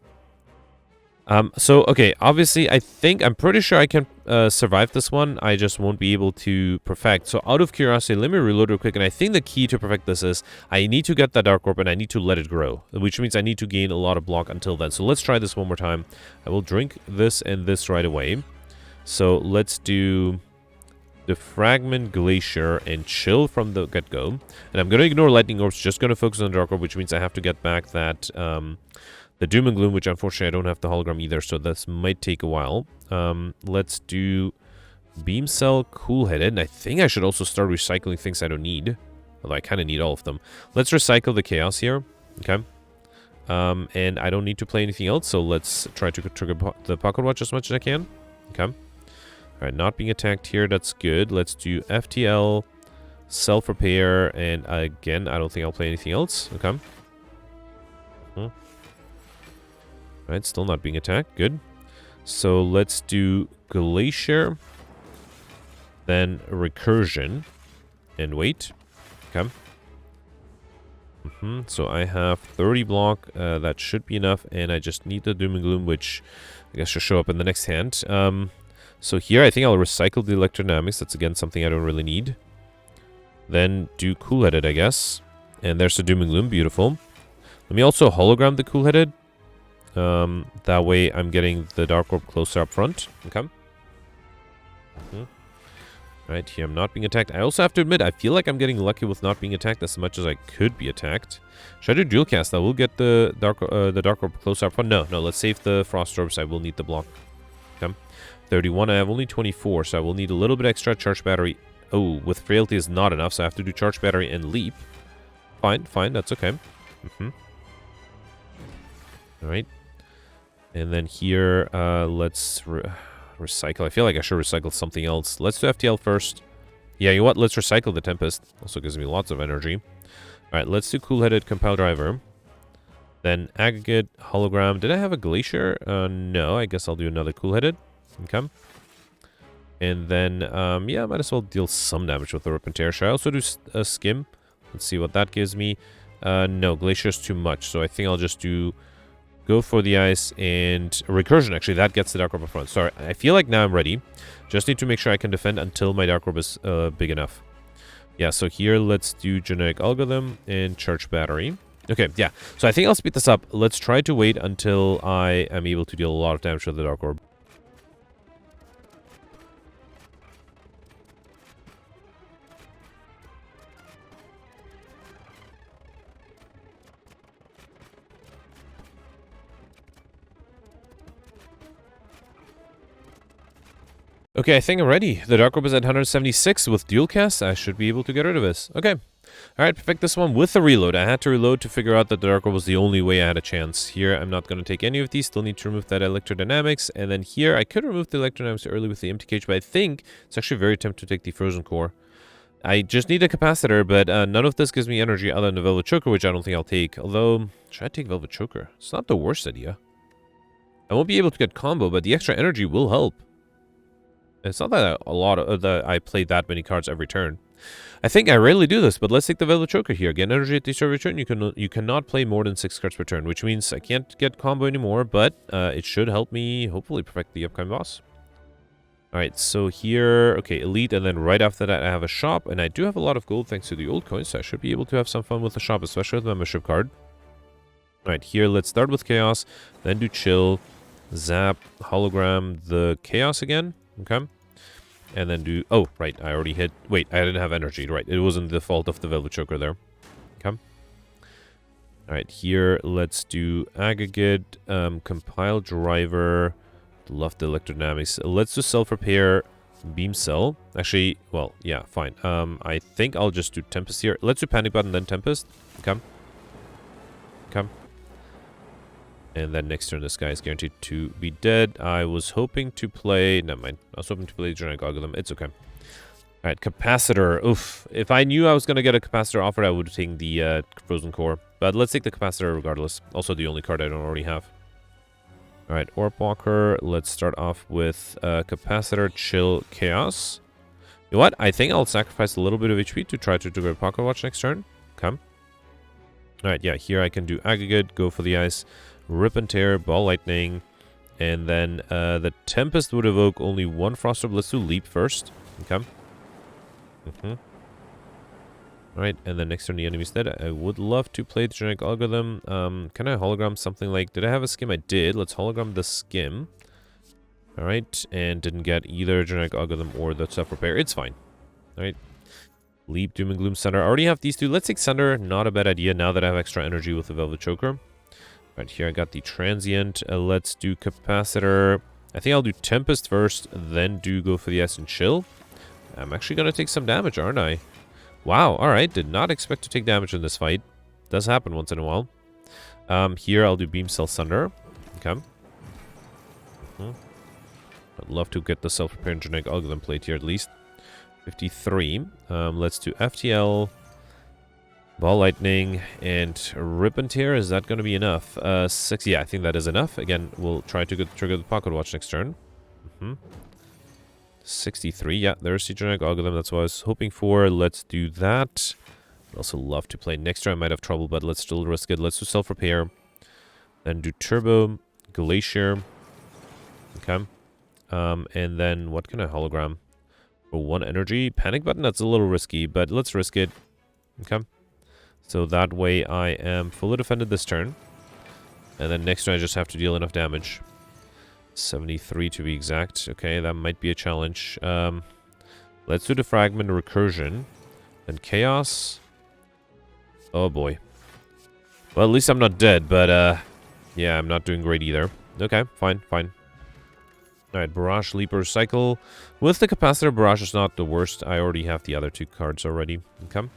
S1: So, okay, obviously, I'm pretty sure I can survive this one. I just won't be able to perfect. So, out of curiosity, let me reload real quick. And I think the key to perfect this is I need to get that Dark Orb and I need to let it grow, which means I need to gain a lot of block until then. So, let's try this one more time. I will drink this and this right away. So, let's do the Fragment Glacier and chill from the get-go. And I'm going to ignore Lightning Orbs, just going to focus on the Dark Orb, which means I have to get back that... the Doom and Gloom, which unfortunately I don't have the hologram either, so this might take a while. Let's do Beam Cell, Cool-Headed, and I think I should also start recycling things I don't need. Although I kind of need all of them. Let's recycle the Chaos here. Okay. And I don't need to play anything else, so let's try to trigger the Pocket Watch as much as I can. Okay. Alright, not being attacked here, that's good. Let's do FTL, Self-Repair, and again, I don't think I'll play anything else. Okay. Right, still not being attacked. Good. So let's do Glacier. Then Recursion. And wait. Okay. So I have 30 block. That should be enough. And I just need the Doom and Gloom, which I guess should show up in the next hand. So here I think I'll recycle the Electrodynamics. That's again something I don't really need. Then do Cool-Headed, I guess. And there's the Doom and Gloom. Beautiful. Let me also hologram the Cool-Headed. That way I'm getting the Dark Orb closer up front. Okay. Right, here I'm not being attacked. I also have to admit, I feel like I'm getting lucky with not being attacked as much as I could be attacked. Should I do Dual Cast? I will get the Dark Orb closer up front. No, let's save the Frost Orbs. I will need the block. Okay. 31, I have only 24, so I will need a little bit extra Charge Battery. Oh, with Frailty is not enough, so I have to do Charge Battery and Leap. Fine, that's okay. Alright. And then here, let's recycle. I feel like I should recycle something else. Let's do FTL first. Yeah, you know what? Let's recycle the Tempest. Also gives me lots of energy. Alright, let's do Cool-Headed Compile Driver. Then Aggregate, Hologram. Did I have a Glacier? No, I guess I'll do another Cool-Headed. Okay. And then, yeah, I might as well deal some damage with the Rip and Tear. Should I also do a Skim? Let's see what that gives me. No, Glacier is too much, so I think I'll just do Go for the Ice and Recursion. Actually, that gets the Dark Orb up front. Sorry, I feel like now I'm ready. Just need to make sure I can defend until my Dark Orb is big enough. Yeah, so here let's do Genetic Algorithm and Charge Battery. Okay, yeah. So I think I'll speed this up. Let's try to wait until I am able to deal a lot of damage with the Dark Orb. Okay, I think I'm ready. The Dark Orb is at 176 with dual cast. I should be able to get rid of this. Okay. Alright, perfect this one with the reload. I had to reload to figure out that the Dark Orb was the only way I had a chance. Here, I'm not going to take any of these. Still need to remove that Electrodynamics. And then here, I could remove the Electrodynamics early with the Empty Cage, but I think it's actually very tempting to take the Frozen Core. I just need a Capacitor, but none of this gives me energy other than the Velvet Choker, which I don't think I'll take. Although, should I take Velvet Choker? It's not the worst idea. I won't be able to get combo, but the extra energy will help. It's not that I play that many cards every turn. I think I rarely do this, but let's take the Velvet Choker here. Get energy at the start of your turn. You cannot play more than 6 cards per turn, which means I can't get combo anymore, but it should help me hopefully perfect the upcoming boss. Alright, so here, okay, Elite, and then right after that I have a shop, and I do have a lot of gold thanks to the old coins, so I should be able to have some fun with the shop, especially with the membership card. Alright, here, let's start with Chaos, then do Chill, Zap, Hologram, the Chaos again. Okay. And then do... Oh, right. I already hit... Wait, I didn't have energy. Right. It wasn't the fault of the Velvet Choker there. Okay. Alright, here, let's do Aggregate, Compile Driver. Love the Electrodynamics. Let's do Self-Repair, Beam Cell. Actually, well, yeah, fine. I think I'll just do Tempest here. Let's do Panic Button, then Tempest. Okay. Okay. And then next turn, this guy is guaranteed to be dead. I was hoping to play... Never mind. I was hoping to play Genetic Algorithm. It's okay. Alright, Capacitor. Oof. If I knew I was going to get a Capacitor offered, I would have taken the Frozen Core. But let's take the Capacitor regardless. Also the only card I don't already have. Alright, Orb Walker. Let's start off with Capacitor, Chill, Chaos. You know what? I think I'll sacrifice a little bit of HP to try to trigger a Pocket Watch next turn. Okay. Alright, yeah. Here I can do Aggregate, Go for the Ice, Rip and Tear, Ball Lightning, and then the Tempest would evoke only one Frost Orb. Let's do Leap first. Okay. Alright, and then next turn the enemy's dead. I would love to play the Genetic Algorithm. Can I hologram something like... Did I have a skim? I did. Let's hologram the skim. Alright, and didn't get either Genetic Algorithm or the Self-Repair. It's fine. Alright. Leap, Doom and Gloom, Sunder. I already have these two. Let's take Sunder. Not a bad idea now that I have extra energy with the Velvet Choker. Right, here I got the Transient. Let's do Capacitor. I think I'll do Tempest first, then do Go for the Ice and Chill. I'm actually going to take some damage, aren't I? Wow, alright. Did not expect to take damage in this fight. Does happen once in a while. Here I'll do Beam Cell Sunder. Okay. I'd love to get the Self-Repair and Genetic Algorithm played here at least. 53. Let's do FTL. Ball Lightning and Rip and Tear. Is that going to be enough? 6. Yeah, I think that is enough. Again, we'll try to trigger the Pocket Watch next turn. 63. Yeah, there's the Genetic Algorithm. That's what I was hoping for. Let's do that. I'd also love to play next turn. I might have trouble, but let's still risk it. Let's do Self-Repair. Then do Turbo, Glacier. Okay. And then what can I hologram? For 1 energy. Panic Button, that's a little risky, but let's risk it. Okay. So that way I am fully defended this turn. And then next turn I just have to deal enough damage. 73 to be exact. Okay, that might be a challenge. Let's do the Fragment Recursion. Then Chaos. Oh boy. Well, at least I'm not dead, but yeah, I'm not doing great either. Okay, fine. Alright, Barrage, Leaper, Cycle. With the Capacitor, Barrage is not the worst. I already have the other 2 cards already. Okay.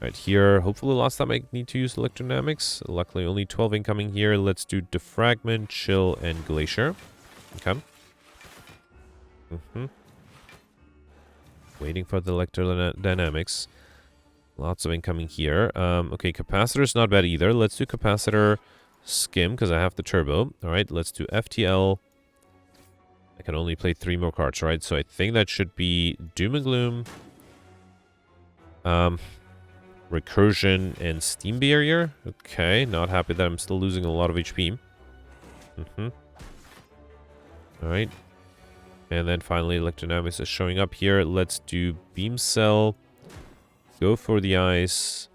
S1: Right here, hopefully last time I need to use Electrodynamics. Luckily only 12 incoming here. Let's do Defragment, Chill, and Glacier. Okay. Waiting for the Electrodynamics. Lots of incoming here. Okay, Capacitor is not bad either. Let's do Capacitor, Skim, because I have the Turbo. Alright, let's do FTL. I can only play 3 more cards, right? So I think that should be Doom and Gloom. Recursion and Steam Barrier. Okay, not happy that I'm still losing a lot of HP. Alright. And then finally, Electrodynamics is showing up here. Let's do Beam Cell. Go for the Ice.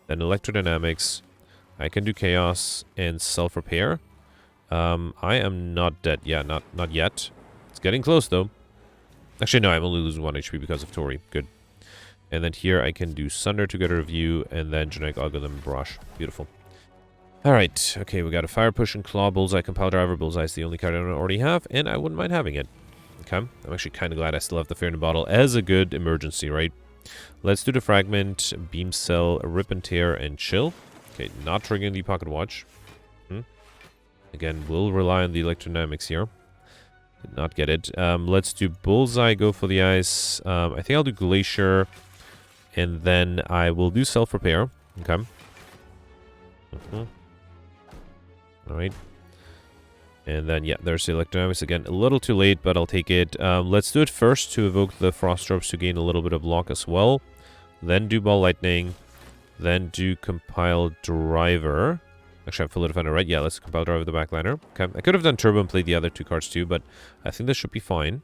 S1: Then Electrodynamics. I can do Chaos and Self-Repair. I am not dead. Yeah, not yet. It's getting close, though. Actually, no, I'm only losing 1 HP because of Torii. Good. And then here I can do Sunder to get a review, and then Genetic Algorithm and Barrage. Beautiful. Alright, okay, we got a Fire Push and Claw, Bullseye, Compile Driver. Bullseye is the only card I don't already have, and I wouldn't mind having it. Okay, I'm actually kind of glad I still have the Fear in the Bottle as a good emergency, right? Let's do the Fragment, Beam Cell, Rip and Tear, and Chill. Okay, not triggering the Pocket Watch. Again, we'll rely on the Electrodynamics here. Did not get it. Let's do Bullseye, go for the Ice. I think I'll do Glacier. And then I will do Self-Repair. Okay. Alright. And then, yeah, there's the Electrodynamics again. A little too late, but I'll take it. Let's do it first to evoke the Frost Orbs to gain a little bit of block as well. Then do Ball Lightning. Then do Compile Driver. Actually, I'm Full Defender, right? Yeah, let's Compile Driver the Backliner. Okay. I could have done Turbo and played the other 2 cards too, but I think this should be fine.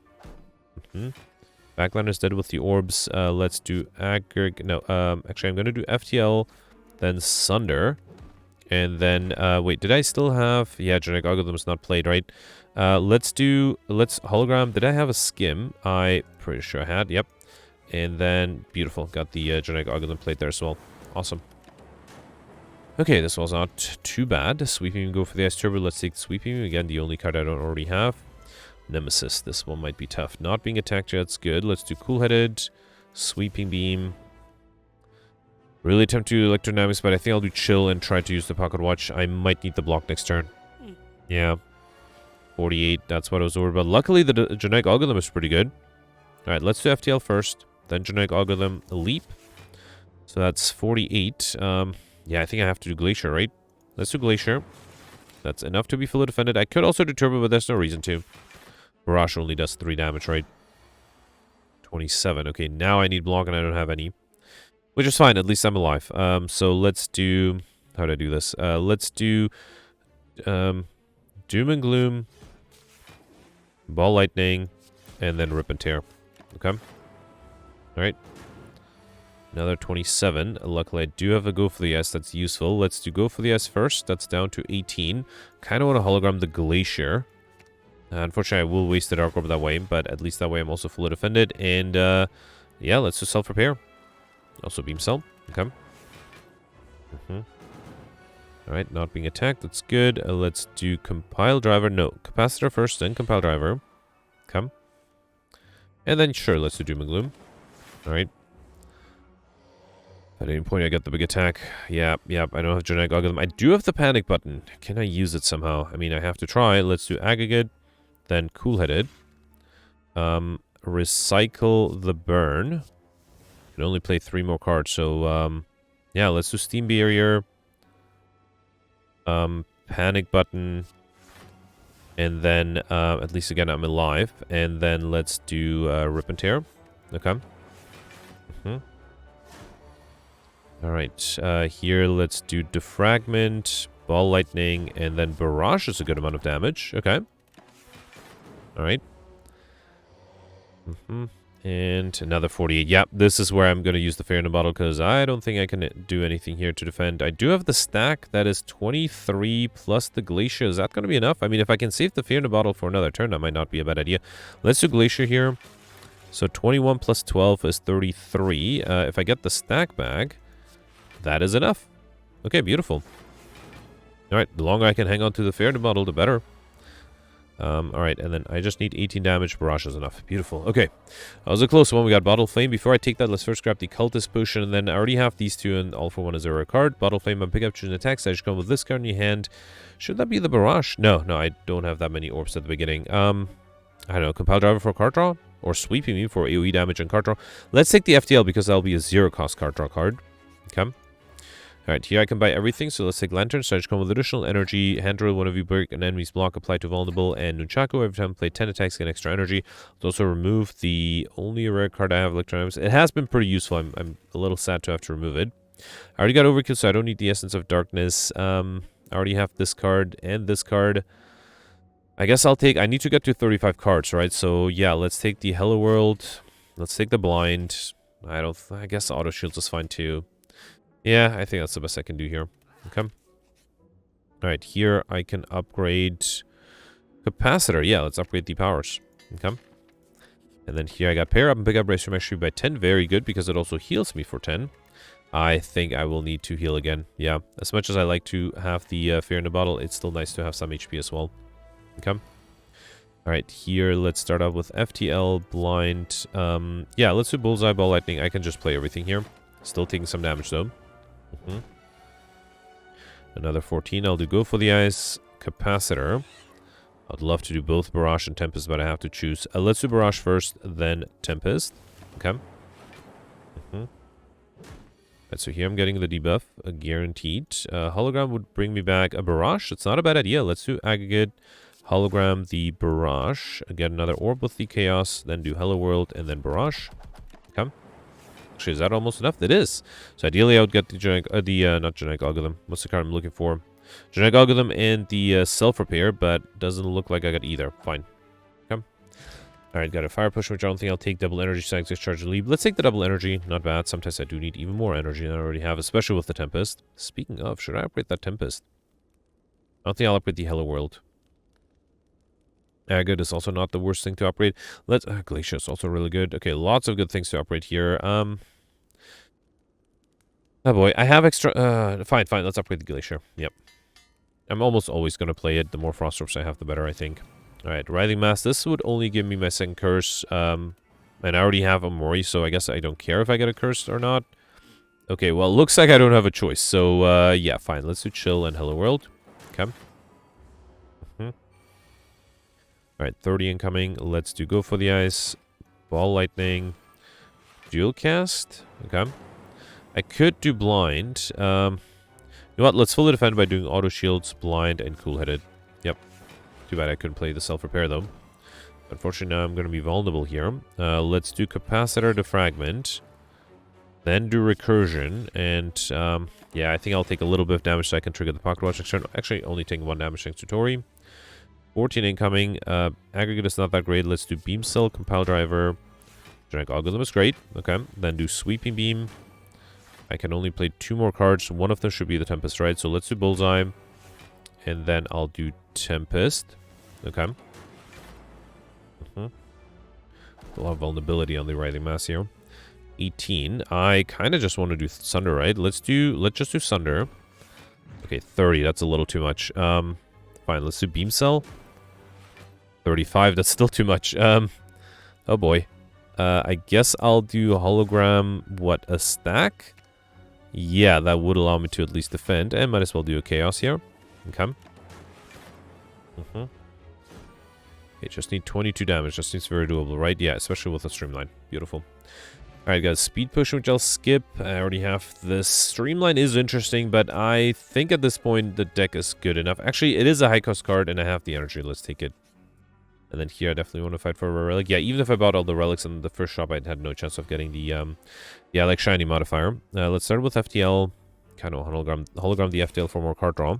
S1: Backliner is dead with the orbs. Let's do aggregate. No, actually, I'm going to do FTL, then Sunder. And then, wait, did I still have... Yeah, Genetic Algorithm is not played, right? Let's Hologram. Did I have a Skim? I pretty sure I had, yep. And then, beautiful. Got the Genetic Algorithm played there as well. Awesome. Okay, this was not too bad. Sweeping, go for the Ice Turbo. Let's take Sweeping. Again, the only card I don't already have. Nemesis. This one might be tough. Not being attacked yet, it's good. Let's do Cool-Headed, Sweeping Beam. Really attempt to do Electrodynamics, but I think I'll do Chill and try to use the Pocket Watch. I might need the block next turn. Yeah. 48, that's what I was worried about. Luckily, the Genetic Algorithm is pretty good. Alright, let's do FTL first. Then Genetic Algorithm, Leap. So that's 48. Yeah, I think I have to do Glacier, right? Let's do Glacier. That's enough to be fully defended. I could also do Turbo, but there's no reason to. Barrage only does 3 damage, right? 27. Okay, now I need block and I don't have any. Which is fine, at least I'm alive. So let's do... How do I do this? Let's do... Doom and Gloom. Ball Lightning. And then Rip and Tear. Okay. Alright. Another 27. Luckily, I do have a Go for the S. That's useful. Let's do Go for the S first. That's down to 18. Kind of want to hologram the Glacier. Unfortunately, I will waste the Dark Orb that way, but at least that way I'm also fully defended. And, yeah, let's do Self-Repair. Also Beam Cell. Okay. Alright, not being attacked. That's good. Let's do Compile Driver. No, Capacitor first, then Compile Driver. Okay. And then, sure, let's do Doom and Gloom. Alright. At any point I get the big attack. Yeah, I don't have Genetic Algorithm. I do have the Panic button. Can I use it somehow? I mean, I have to try. Let's do Aggregate. Then Cool-Headed. Recycle the Burn. Can only play 3 more cards, so, yeah, let's do Steam Barrier. Panic button. And then, at least again, I'm alive. And then let's do, Rip and Tear. Okay. Alright, here let's do Defragment, Ball Lightning, and then Barrage is a good amount of damage. Okay. Alright. And another 48. Yeah, this is where I'm going to use the Fear in the Bottle, because I don't think I can do anything here to defend. I do have the stack. That is 23 plus the Glacier. Is that going to be enough? I mean, if I can save the Fear in the Bottle for another turn, that might not be a bad idea. Let's do Glacier here. So 21 plus 12 is 33. If I get the stack back, that is enough. Okay, beautiful. Alright, the longer I can hang on to the Fear in the Bottle, the better. Alright, and then I just need 18 damage. Barrage is enough. Beautiful. Okay. That was a close one. We got Bottle Flame. Before I take that, let's first grab the Cultist Potion, and then I already have these two, and all for one is a rare card. Bottle Flame on pickup, choose an attack. So I just come with this card in your hand. Should that be the Barrage? No, I don't have that many orbs at the beginning. I don't know. Compile Driver for card draw? Or Sweeping Me for AoE damage and card draw? Let's take the FTL, because that'll be a 0-cost card draw card. Okay. Alright, here I can buy everything, so let's take Lantern. So I just come with additional energy, hand drill whenever you break an enemy's block, apply to vulnerable, and Nunchaku. Every time I play 10 attacks, get extra energy. Let's also remove the only rare card I have, Electronics. It has been pretty useful. I'm a little sad to have to remove it. I already got Overkill, so I don't need the Essence of Darkness. I already have this card and this card. I guess I'll take... I need to get to 35 cards, right? So, yeah, let's take the Hello World. Let's take the Blind. I guess Auto Shields is fine, too. Yeah, I think that's the best I can do here. Okay. Alright, here I can upgrade... Capacitor. Yeah, let's upgrade the powers. Okay. And then here I got Pair Up and Pick Up Race Mastery by 10. Very good, because it also heals me for 10. I think I will need to heal again. Yeah, as much as I like to have the Fear in the Bottle, it's still nice to have some HP as well. Okay. Alright, here let's start out with FTL, Blind. Yeah, let's do Bullseye, Ball Lightning. I can just play everything here. Still taking some damage though. Another 14. I'll do Go for the Eyes, Capacitor. I'd love to do both Barrage and Tempest, but I have to choose. Let's do Barrage first, then Tempest. Okay. Right, so here I'm getting the debuff, guaranteed. Hologram would bring me back a Barrage. It's not a bad idea. Let's do Aggregate, Hologram, the Barrage. Get another Orb with the Chaos, then do Hello World, and then Barrage. Okay. Actually, is that almost enough? It is. So ideally, I would get the not Genetic Algorithm. What's the card I'm looking for? Genetic Algorithm and the Self-Repair, but doesn't look like I got either. Fine. Okay. Alright, got a Fire Push, which I don't think I'll take. Double Energy, Sags, Discharge, and Leave. Let's take the Double Energy. Not bad. Sometimes I do need even more energy than I already have, especially with the Tempest. Speaking of, should I upgrade that Tempest? I don't think I'll upgrade the Hello World. Agate is also not the worst thing to upgrade. Let's... Glacier is also really good. Okay, lots of good things to upgrade here. Oh boy, I have extra... fine, let's upgrade the Glacier. Yep. I'm almost always going to play it. The more Frost Orbs I have, the better, I think. Alright, Writhing Mass. This would only give me my second curse. And I already have a Mori, so I guess I don't care if I get a curse or not. Okay, well, looks like I don't have a choice. So, yeah, fine. Let's do Chill and Hello World. Okay. Alright, 30 incoming. Let's do Go for the Eyes. Ball Lightning. Dual Cast. Okay. I could do Blind. You know what? Let's fully defend by doing Auto Shields, Blind, and Cool-Headed. Yep. Too bad I couldn't play the Self-Repair, though. Unfortunately, now I'm going to be vulnerable here. Let's do Capacitor, Defragment. Then do Recursion. And, yeah, I think I'll take a little bit of damage so I can trigger the Pocket Watch. Actually, only taking 1 damage thanks to Torii. 14 incoming. Aggregate is not that great. Let's do Beam Cell, Compile Driver. Genetic Algorithm is great. Okay. Then do Sweeping Beam. I can only play 2 more cards. One of them should be the Tempest, right? So let's do Bullseye. And then I'll do Tempest. Okay. A lot of vulnerability on the Writhing Mass here. 18. I kind of just want to do Sunder, right? Let's just do Sunder. Okay, 30. That's a little too much. Fine, let's do Beam Cell. 35. That's still too much. Oh boy. I guess I'll do Hologram, what, a stack? Yeah, that would allow me to at least defend. And might as well do a Chaos here. Okay. Okay, just need 22 damage. That seems very doable, right? Yeah, especially with a Streamline. Beautiful. Alright, guys. Speed Push, which I'll skip. I already have this. Streamline is interesting, but I think at this point the deck is good enough. Actually, it is a high-cost card, and I have the energy. Let's take it. And then here, I definitely want to fight for a relic. Yeah, even if I bought all the relics in the first shop, I had no chance of getting the, yeah, like shiny modifier. Let's start with FTL. Kind of hologram the FTL for more card draw.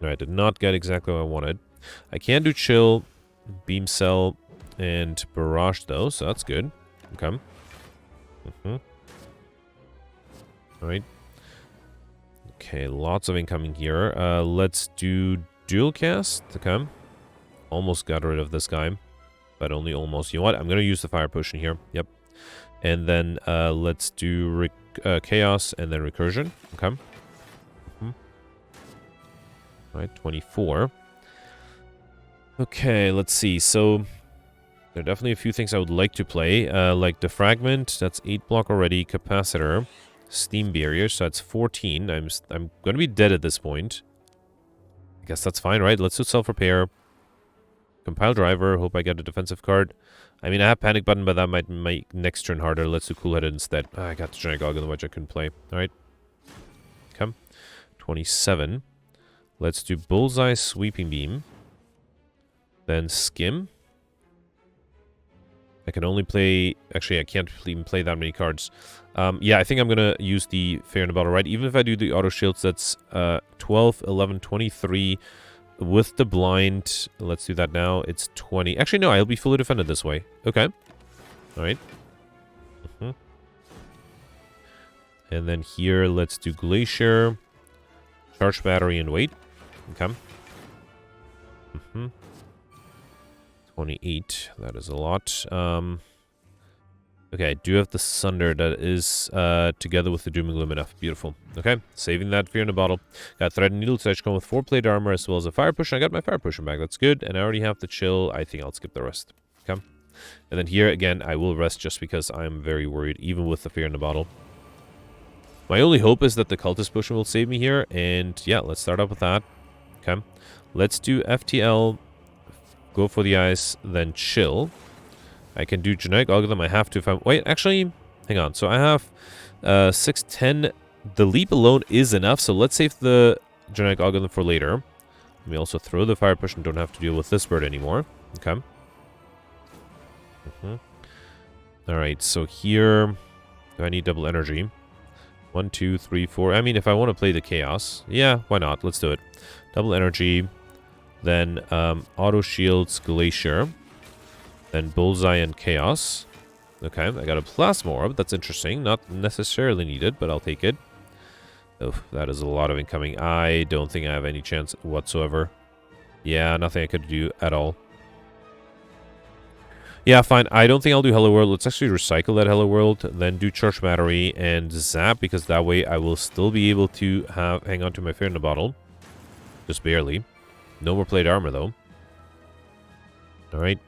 S1: I did not get exactly what I wanted. I can do Chill, Beam Cell, and Barrage, though, so that's good. Okay. Alright. Okay, lots of incoming here. Let's do Dual Cast. Okay. Almost got rid of this guy, but only almost. You know what? I'm going to use the Fire Potion here. Yep. And then let's do Chaos and then Recursion. Okay. Alright, 24. Okay, let's see. So, there are definitely a few things I would like to play. Like Defragment, that's 8 block already. Capacitor, Steam Barrier, so that's 14. I'm going to be dead at this point. I guess that's fine, right? Let's do Self-Repair. Compile Driver, hope I get a defensive card. I mean, I have Panic Button, but that might make next turn harder. Let's do Cool-Headed instead. I got the Giant Algorithm, which I couldn't play. Alright. Come. 27. Let's do Bullseye, Sweeping Beam. Then Skim. I can only play... Actually, I can't even play that many cards. Yeah, I think I'm going to use the Fair in a Bottle, right? Even if I do the auto shields, that's 12, 11, 23. With the blind, let's do that now. It's 20. Actually, no, I'll be fully defended this way. Okay. All right. And then here, let's do Glacier. Charge battery and wait. Okay. 28. That is a lot. Okay, I do have the Sunder that is together with the Doom and Gloom enough. Beautiful. Okay, saving that Fear in a Bottle. Got Thread and Needle Touch come with 4 plate armor as well as a Fire Push. I got my Fire Pusher back. That's good. And I already have the Chill. I think I'll skip the rest. Okay. And then here, again, I will rest just because I'm very worried, even with the Fear in the Bottle. My only hope is that the Cultist Potion will save me here. And yeah, let's start up with that. Okay. Let's do FTL. Go for the ice, then chill. I can do Genetic Algorithm. I have to if I'm... Wait, actually, hang on. So I have 6, 10. The leap alone is enough. So let's save the Genetic Algorithm for later. Let me also throw the Fire Push and don't have to deal with this bird anymore. Okay. Alright, so here... Do I need double energy? 1, 2, 3, 4. I mean, if I want to play the Chaos, yeah, why not? Let's do it. Double energy. Then auto shields, Glacier. Then Bullseye and Chaos. Okay, I got a Plasma Orb. That's interesting. Not necessarily needed, but I'll take it. Oh, that is a lot of incoming. I don't think I have any chance whatsoever. Yeah, nothing I could do at all. Yeah, fine. I don't think I'll do Hello World. Let's actually recycle that Hello World. Then do Charge Battery and Zap, because that way I will still be able to hang on to my Fear in the Bottle. Just barely. No more plate armor, though. Alright.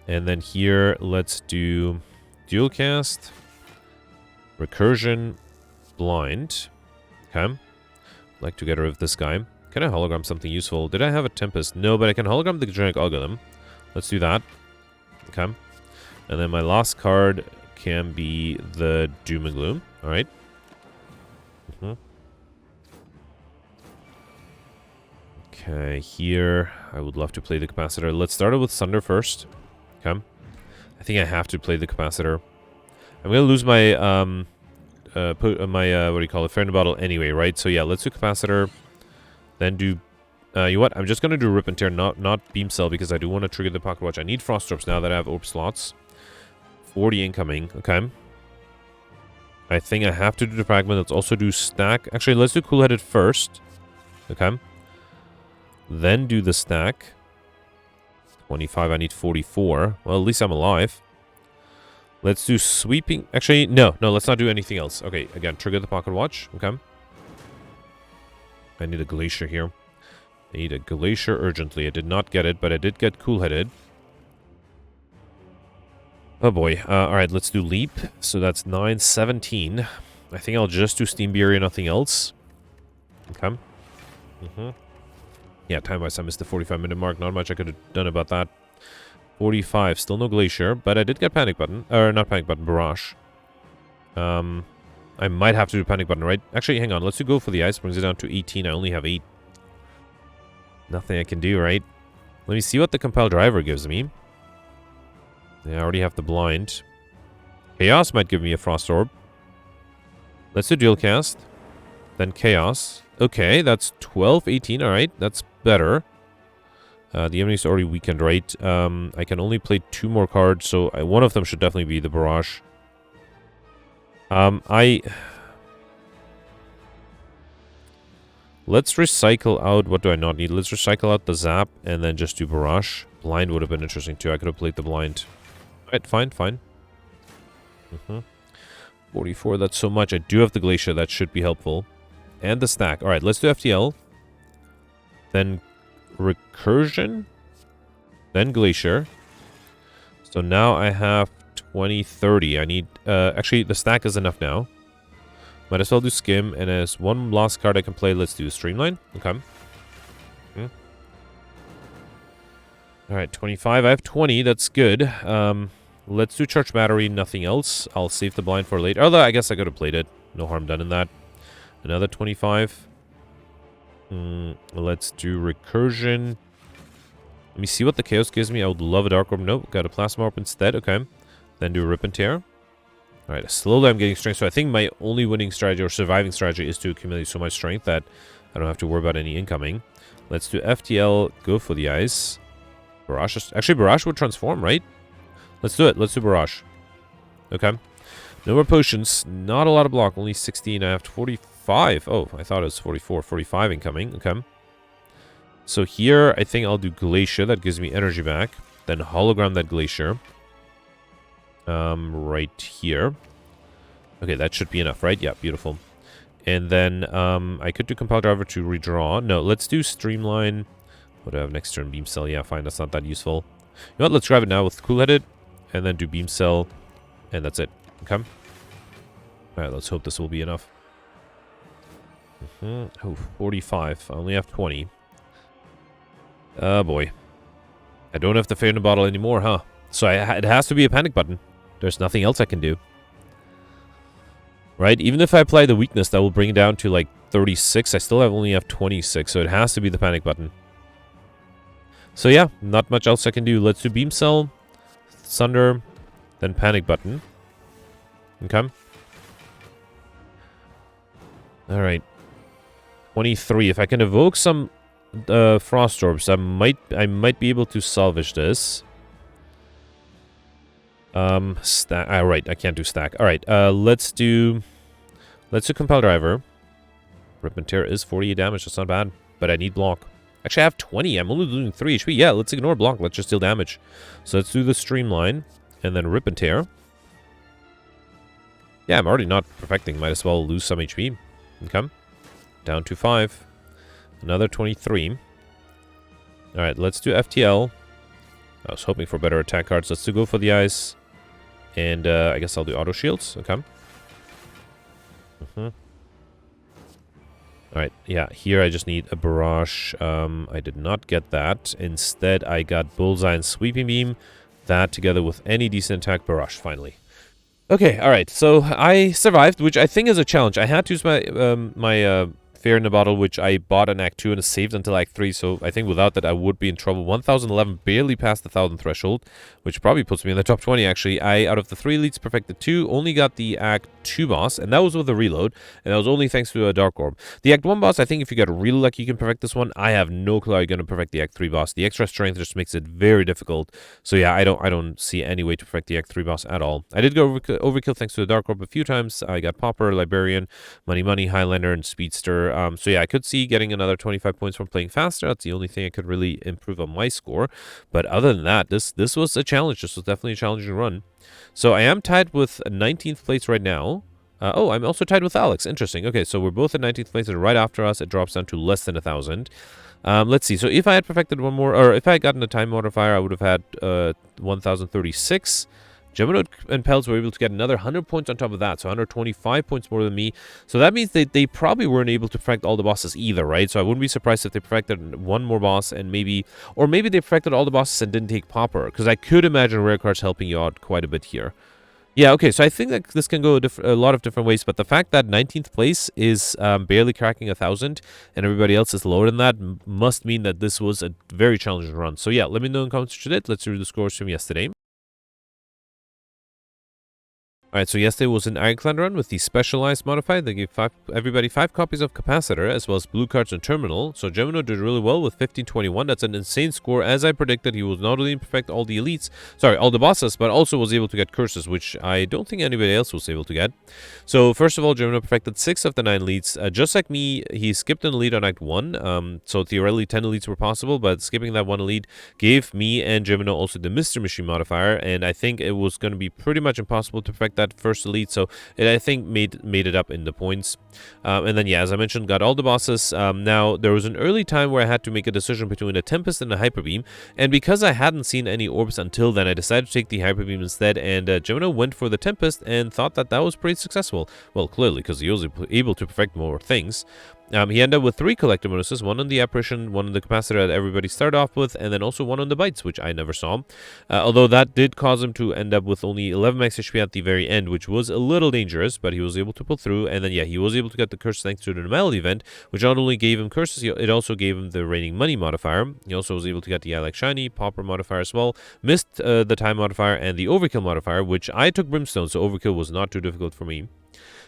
S1: And then here, let's do Dual Cast, Recursion, Blind. Okay. Like to get rid of this guy. Can I hologram something useful? Did I have a Tempest? No, but I can hologram the Genetic Algorithm. Let's do that. Okay. And then my last card can be the Doom and Gloom. Alright. Okay, here, I would love to play the Capacitor. Let's start it with Sunder first. Okay. I think I have to play the Capacitor. I'm going to lose my, what do you call it, Fair in the Bottle anyway, right? So yeah, let's do Capacitor. Then do, you know what? I'm just going to do Rip and Tear, not Beam Cell, because I do want to trigger the Pocket Watch. I need Frost Orbs now that I have Orb slots. 40 incoming. Okay. I think I have to do the Fragment. Let's also do Stack. Actually, let's do Cool Headed first. Okay. Then do the stack. 25, I need 44. Well, at least I'm alive. Let's do sweeping. Actually, no, let's not do anything else. Okay, again, trigger the Pocket Watch. Okay. I need a Glacier here. I need a Glacier urgently. I did not get it, but I did get Cool-Headed. Oh boy. Alright, let's do Leap. So that's 9, 17. I think I'll just do Steam Barrier, nothing else. Okay. Yeah, time-wise, I missed the 45-minute mark. Not much I could have done about that. 45, still no Glacier, but I did get Panic Button. Or, not Panic Button, Barrage. I might have to do Panic Button, right? Actually, hang on. Let's do Go for the Ice. Brings it down to 18. I only have 8. Nothing I can do, right? Let me see what the Compile Driver gives me. Yeah, I already have the Blind. Chaos might give me a Frost Orb. Let's do Dual Cast. Then Chaos. Okay, that's 12, 18. Alright, that's better. The enemy's already weakened, right? I can only play 2 more cards, so one of them should definitely be the Barrage. Let's recycle out... What do I not need? Let's recycle out the Zap and then just do Barrage. Blind would have been interesting too. I could have played the Blind. Alright, fine. 44, that's so much. I do have the Glacier. That should be helpful. And the stack. Alright, let's do FTL. Then Recursion. Then Glacier. So now I have 20, 30. I need... actually, the stack is enough now. Might as well do Skim. And as one last card I can play, let's do Streamline. Okay. Alright, 25. I have 20. That's good. Let's do Charge Battery. Nothing else. I'll save the Blind for later. Although, I guess I could have played it. No harm done in that. Another 25. Let's do Recursion. Let me see what the Chaos gives me. I would love a Dark Orb. Nope, got a Plasma Orb instead. Okay. Then do a Rip and Tear. Alright, slowly I'm getting strength. So I think my only winning strategy or surviving strategy is to accumulate so much strength that I don't have to worry about any incoming. Let's do FTL, go for the ice. Barrage. Actually, Barrage would transform, right? Let's do it. Let's do Barrage. Okay. No more potions. Not a lot of block. Only 16. I have 45. Oh, I thought it was 44. 45 incoming. Okay. So here, I think I'll do Glacier. That gives me energy back. Then Hologram that Glacier. Right here. Okay, that should be enough, right? Yeah, beautiful. And then, I could do Compile Driver to redraw. No, let's do Streamline. What do I have next turn? Beam Cell. Yeah, fine. That's not that useful. You know what? Let's grab it now with Cool-Headed. And then do Beam Cell. And that's it. Okay. Alright, let's hope this will be enough. Oh, 45. I only have 20. Oh, boy. I don't have the Fear in the Bottle anymore, huh? So it has to be a panic button. There's nothing else I can do. Right? Even if I apply the weakness, that will bring it down to like 36. I still only have 26, so it has to be the panic button. So yeah, not much else I can do. Let's do Beam Cell, Thunder, then panic button. Okay. Alright. 23. If I can evoke some Frost Orbs, I might be able to salvage this. Stack. Alright, I can't do stack. Alright, let's do Compile Driver. Rip and Tear is 48 damage, that's not bad. But I need block. Actually, I have 20. I'm only doing 3 HP. Yeah, let's ignore block. Let's just deal damage. So let's do the Streamline. And then Rip and Tear. Yeah, I'm already not perfecting. Might as well lose some HP. Okay. Down to 5. Another 23. Alright, let's do FTL. I was hoping for better attack cards. Let's go for the ice. And I guess I'll do auto shields. Okay. Alright, yeah, here I just need a barrage. I did not get that. Instead, I got Bullseye and Sweeping Beam. That together with any decent attack barrage, finally. Okay, alright, so I survived, which I think is a challenge. I had to use my Fear in the Bottle, which I bought in Act 2 and saved until Act 3, so I think without that I would be in trouble. 1011, barely past the 1000 threshold, which probably puts me in the top 20, actually. Out of the 3 elites, perfected 2, only got the Act 2 boss, and that was with a reload, and that was only thanks to a Dark Orb. The Act 1 boss, I think if you get really lucky, you can perfect this one. I have no clue how you're going to perfect the Act 3 boss. The extra strength just makes it very difficult, so yeah, I don't see any way to perfect the Act 3 boss at all. I did go overkill thanks to the Dark Orb a few times. I got Pauper, Librarian, Money, Highlander, and Speedster. So yeah, I could see getting another 25 points from playing faster. That's the only thing I could really improve on my score. But other than that, this was a challenge. This was definitely a challenging run. So I am tied with 19th place right now. Oh, I'm also tied with Alex. Interesting. Okay, so we're both at 19th place, and right after us, it drops down to less than 1,000. Let's see. So if I had perfected one more, or if I had gotten a time modifier, I would have had 1,036. Gemino and Pels were able to get another 100 points on top of that, so 125 points more than me. So that means they probably weren't able to perfect all the bosses either, right? So I wouldn't be surprised if they perfected one more boss and maybe they perfected all the bosses and didn't take Pauper, because I could imagine rare cards helping you out quite a bit here. Yeah, okay, so I think that this can go a lot of different ways, but the fact that 19th place is barely cracking 1,000 and everybody else is lower than that must mean that this was a very challenging run. So yeah, let me know in the comments what you did. Let's read the scores from yesterday. Alright, so yesterday was an Ironclad run with the Specialized modifier. They gave everybody 5 copies of Capacitor, as well as blue cards and Terminal. So Gemino did really well with 1521. That's an insane score. As I predicted, he was not only perfect all the elites, all the bosses, but also was able to get curses, which I don't think anybody else was able to get. So first of all, Gemino perfected 6 of the 9 elites. Just like me, he skipped an elite on Act 1. So theoretically 10 elites were possible, but skipping that one elite gave me and Gemino also the Mr. Machine modifier, and I think it was going to be pretty much impossible to perfect that first elite, so it I think made it up in the points. And then yeah, as I mentioned, got all the bosses. Now there was an early time where I had to make a decision between a Tempest and a Hyper Beam, and because I hadn't seen any orbs until then, I decided to take the Hyper Beam instead, and Gemino went for the Tempest and thought that was pretty successful. Well, clearly, because he was able to perfect more things. He ended up with 3 collector bonuses, 1 on the apparition, 1 on the capacitor that everybody started off with, and then also 1 on the bites, which I never saw. Although that did cause him to end up with only 11 max HP at the very end, which was a little dangerous, but he was able to pull through. And then, yeah, he was able to get the curse thanks to the anomaly event, which not only gave him curses, it also gave him the raining money modifier. He also was able to get the I like shiny, pauper modifier as well, missed the time modifier and the overkill modifier, which I took brimstone, so overkill was not too difficult for me.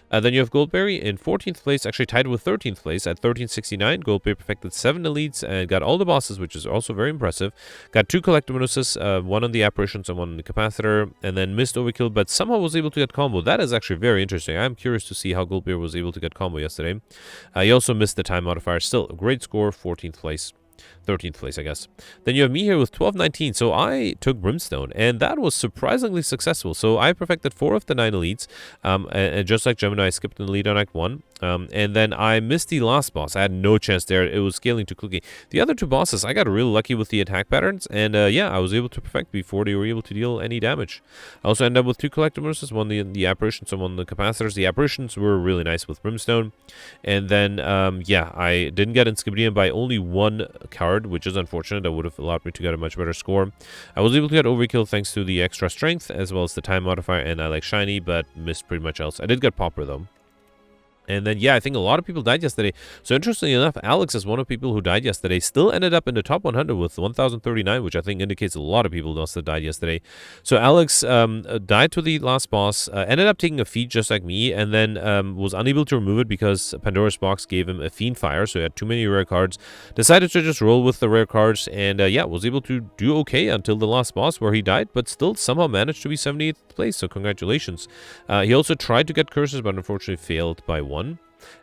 S1: Then you have Goldberry in 14th place, actually tied with 13th place at 1369. Goldberry perfected 7 elites and got all the bosses, which is also very impressive. Got 2 collector bonuses, 1 on the apparitions and 1 on the capacitor, and then missed overkill, but somehow was able to get combo. That is actually very interesting. I'm curious to see how Goldberry was able to get combo yesterday. He also missed the time modifier. Still a great score, 14th place. 13th place, I guess. Then you have me here with 1219. So I took Brimstone, and that was surprisingly successful. So I perfected 4 of the 9 elites, and just like Gemini, I skipped an elite on Act 1. And then I missed the last boss. I had no chance there. It was scaling too quickly. The other 2 bosses, I got really lucky with the attack patterns, and yeah, I was able to perfect before they were able to deal any damage. I also ended up with 2 collector bonuses, 1 the apparitions and 1 the capacitors. The apparitions were really nice with Brimstone. And then, yeah, I didn't get Inscription by only 1 card, which is unfortunate. That would have allowed me to get a much better score. I was able to get overkill thanks to the extra strength, as well as the time modifier, and I like shiny, but missed pretty much else. I did get Pauper, though. And then, yeah, I think a lot of people died yesterday. So interestingly enough, Alex is one of the people who died yesterday. Still ended up in the top 100 with 1,039, which I think indicates a lot of people also died yesterday. So Alex died to the last boss, ended up taking a feat just like me, and then was unable to remove it because Pandora's box gave him a Fiend Fire, so he had too many rare cards. Decided to just roll with the rare cards, and yeah, was able to do okay until the last boss where he died, but still somehow managed to be 78th place, so congratulations. He also tried to get curses, but unfortunately failed by 1.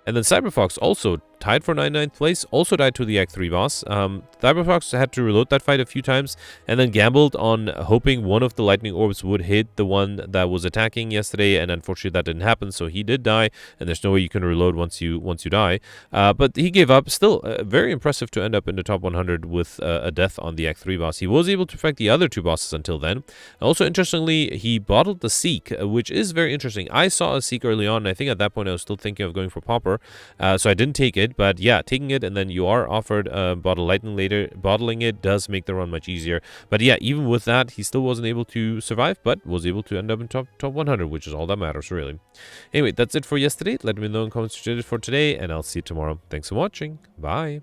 S1: And then Cyberfox also tied for 99th place, also died to the Act 3 boss. Cyberfox had to reload that fight a few times, and then gambled on hoping one of the lightning orbs would hit the one that was attacking yesterday, and unfortunately that didn't happen, so he did die, and there's no way you can reload once you die. But he gave up. Still, very impressive to end up in the top 100 with a death on the Act 3 boss. He was able to perfect the other 2 bosses until then. Also, interestingly, he bottled the Seek, which is very interesting. I saw a Seek early on, and I think at that point I was still thinking of going for Pauper, so I didn't take it. But yeah, taking it and then you are offered bottle lightning later. Bottling it does make the run much easier. But yeah, even with that, he still wasn't able to survive, but was able to end up in top 100, which is all that matters, really. Anyway, that's it for yesterday. Let me know in the comments what you did for today, and I'll see you tomorrow. Thanks for watching. Bye.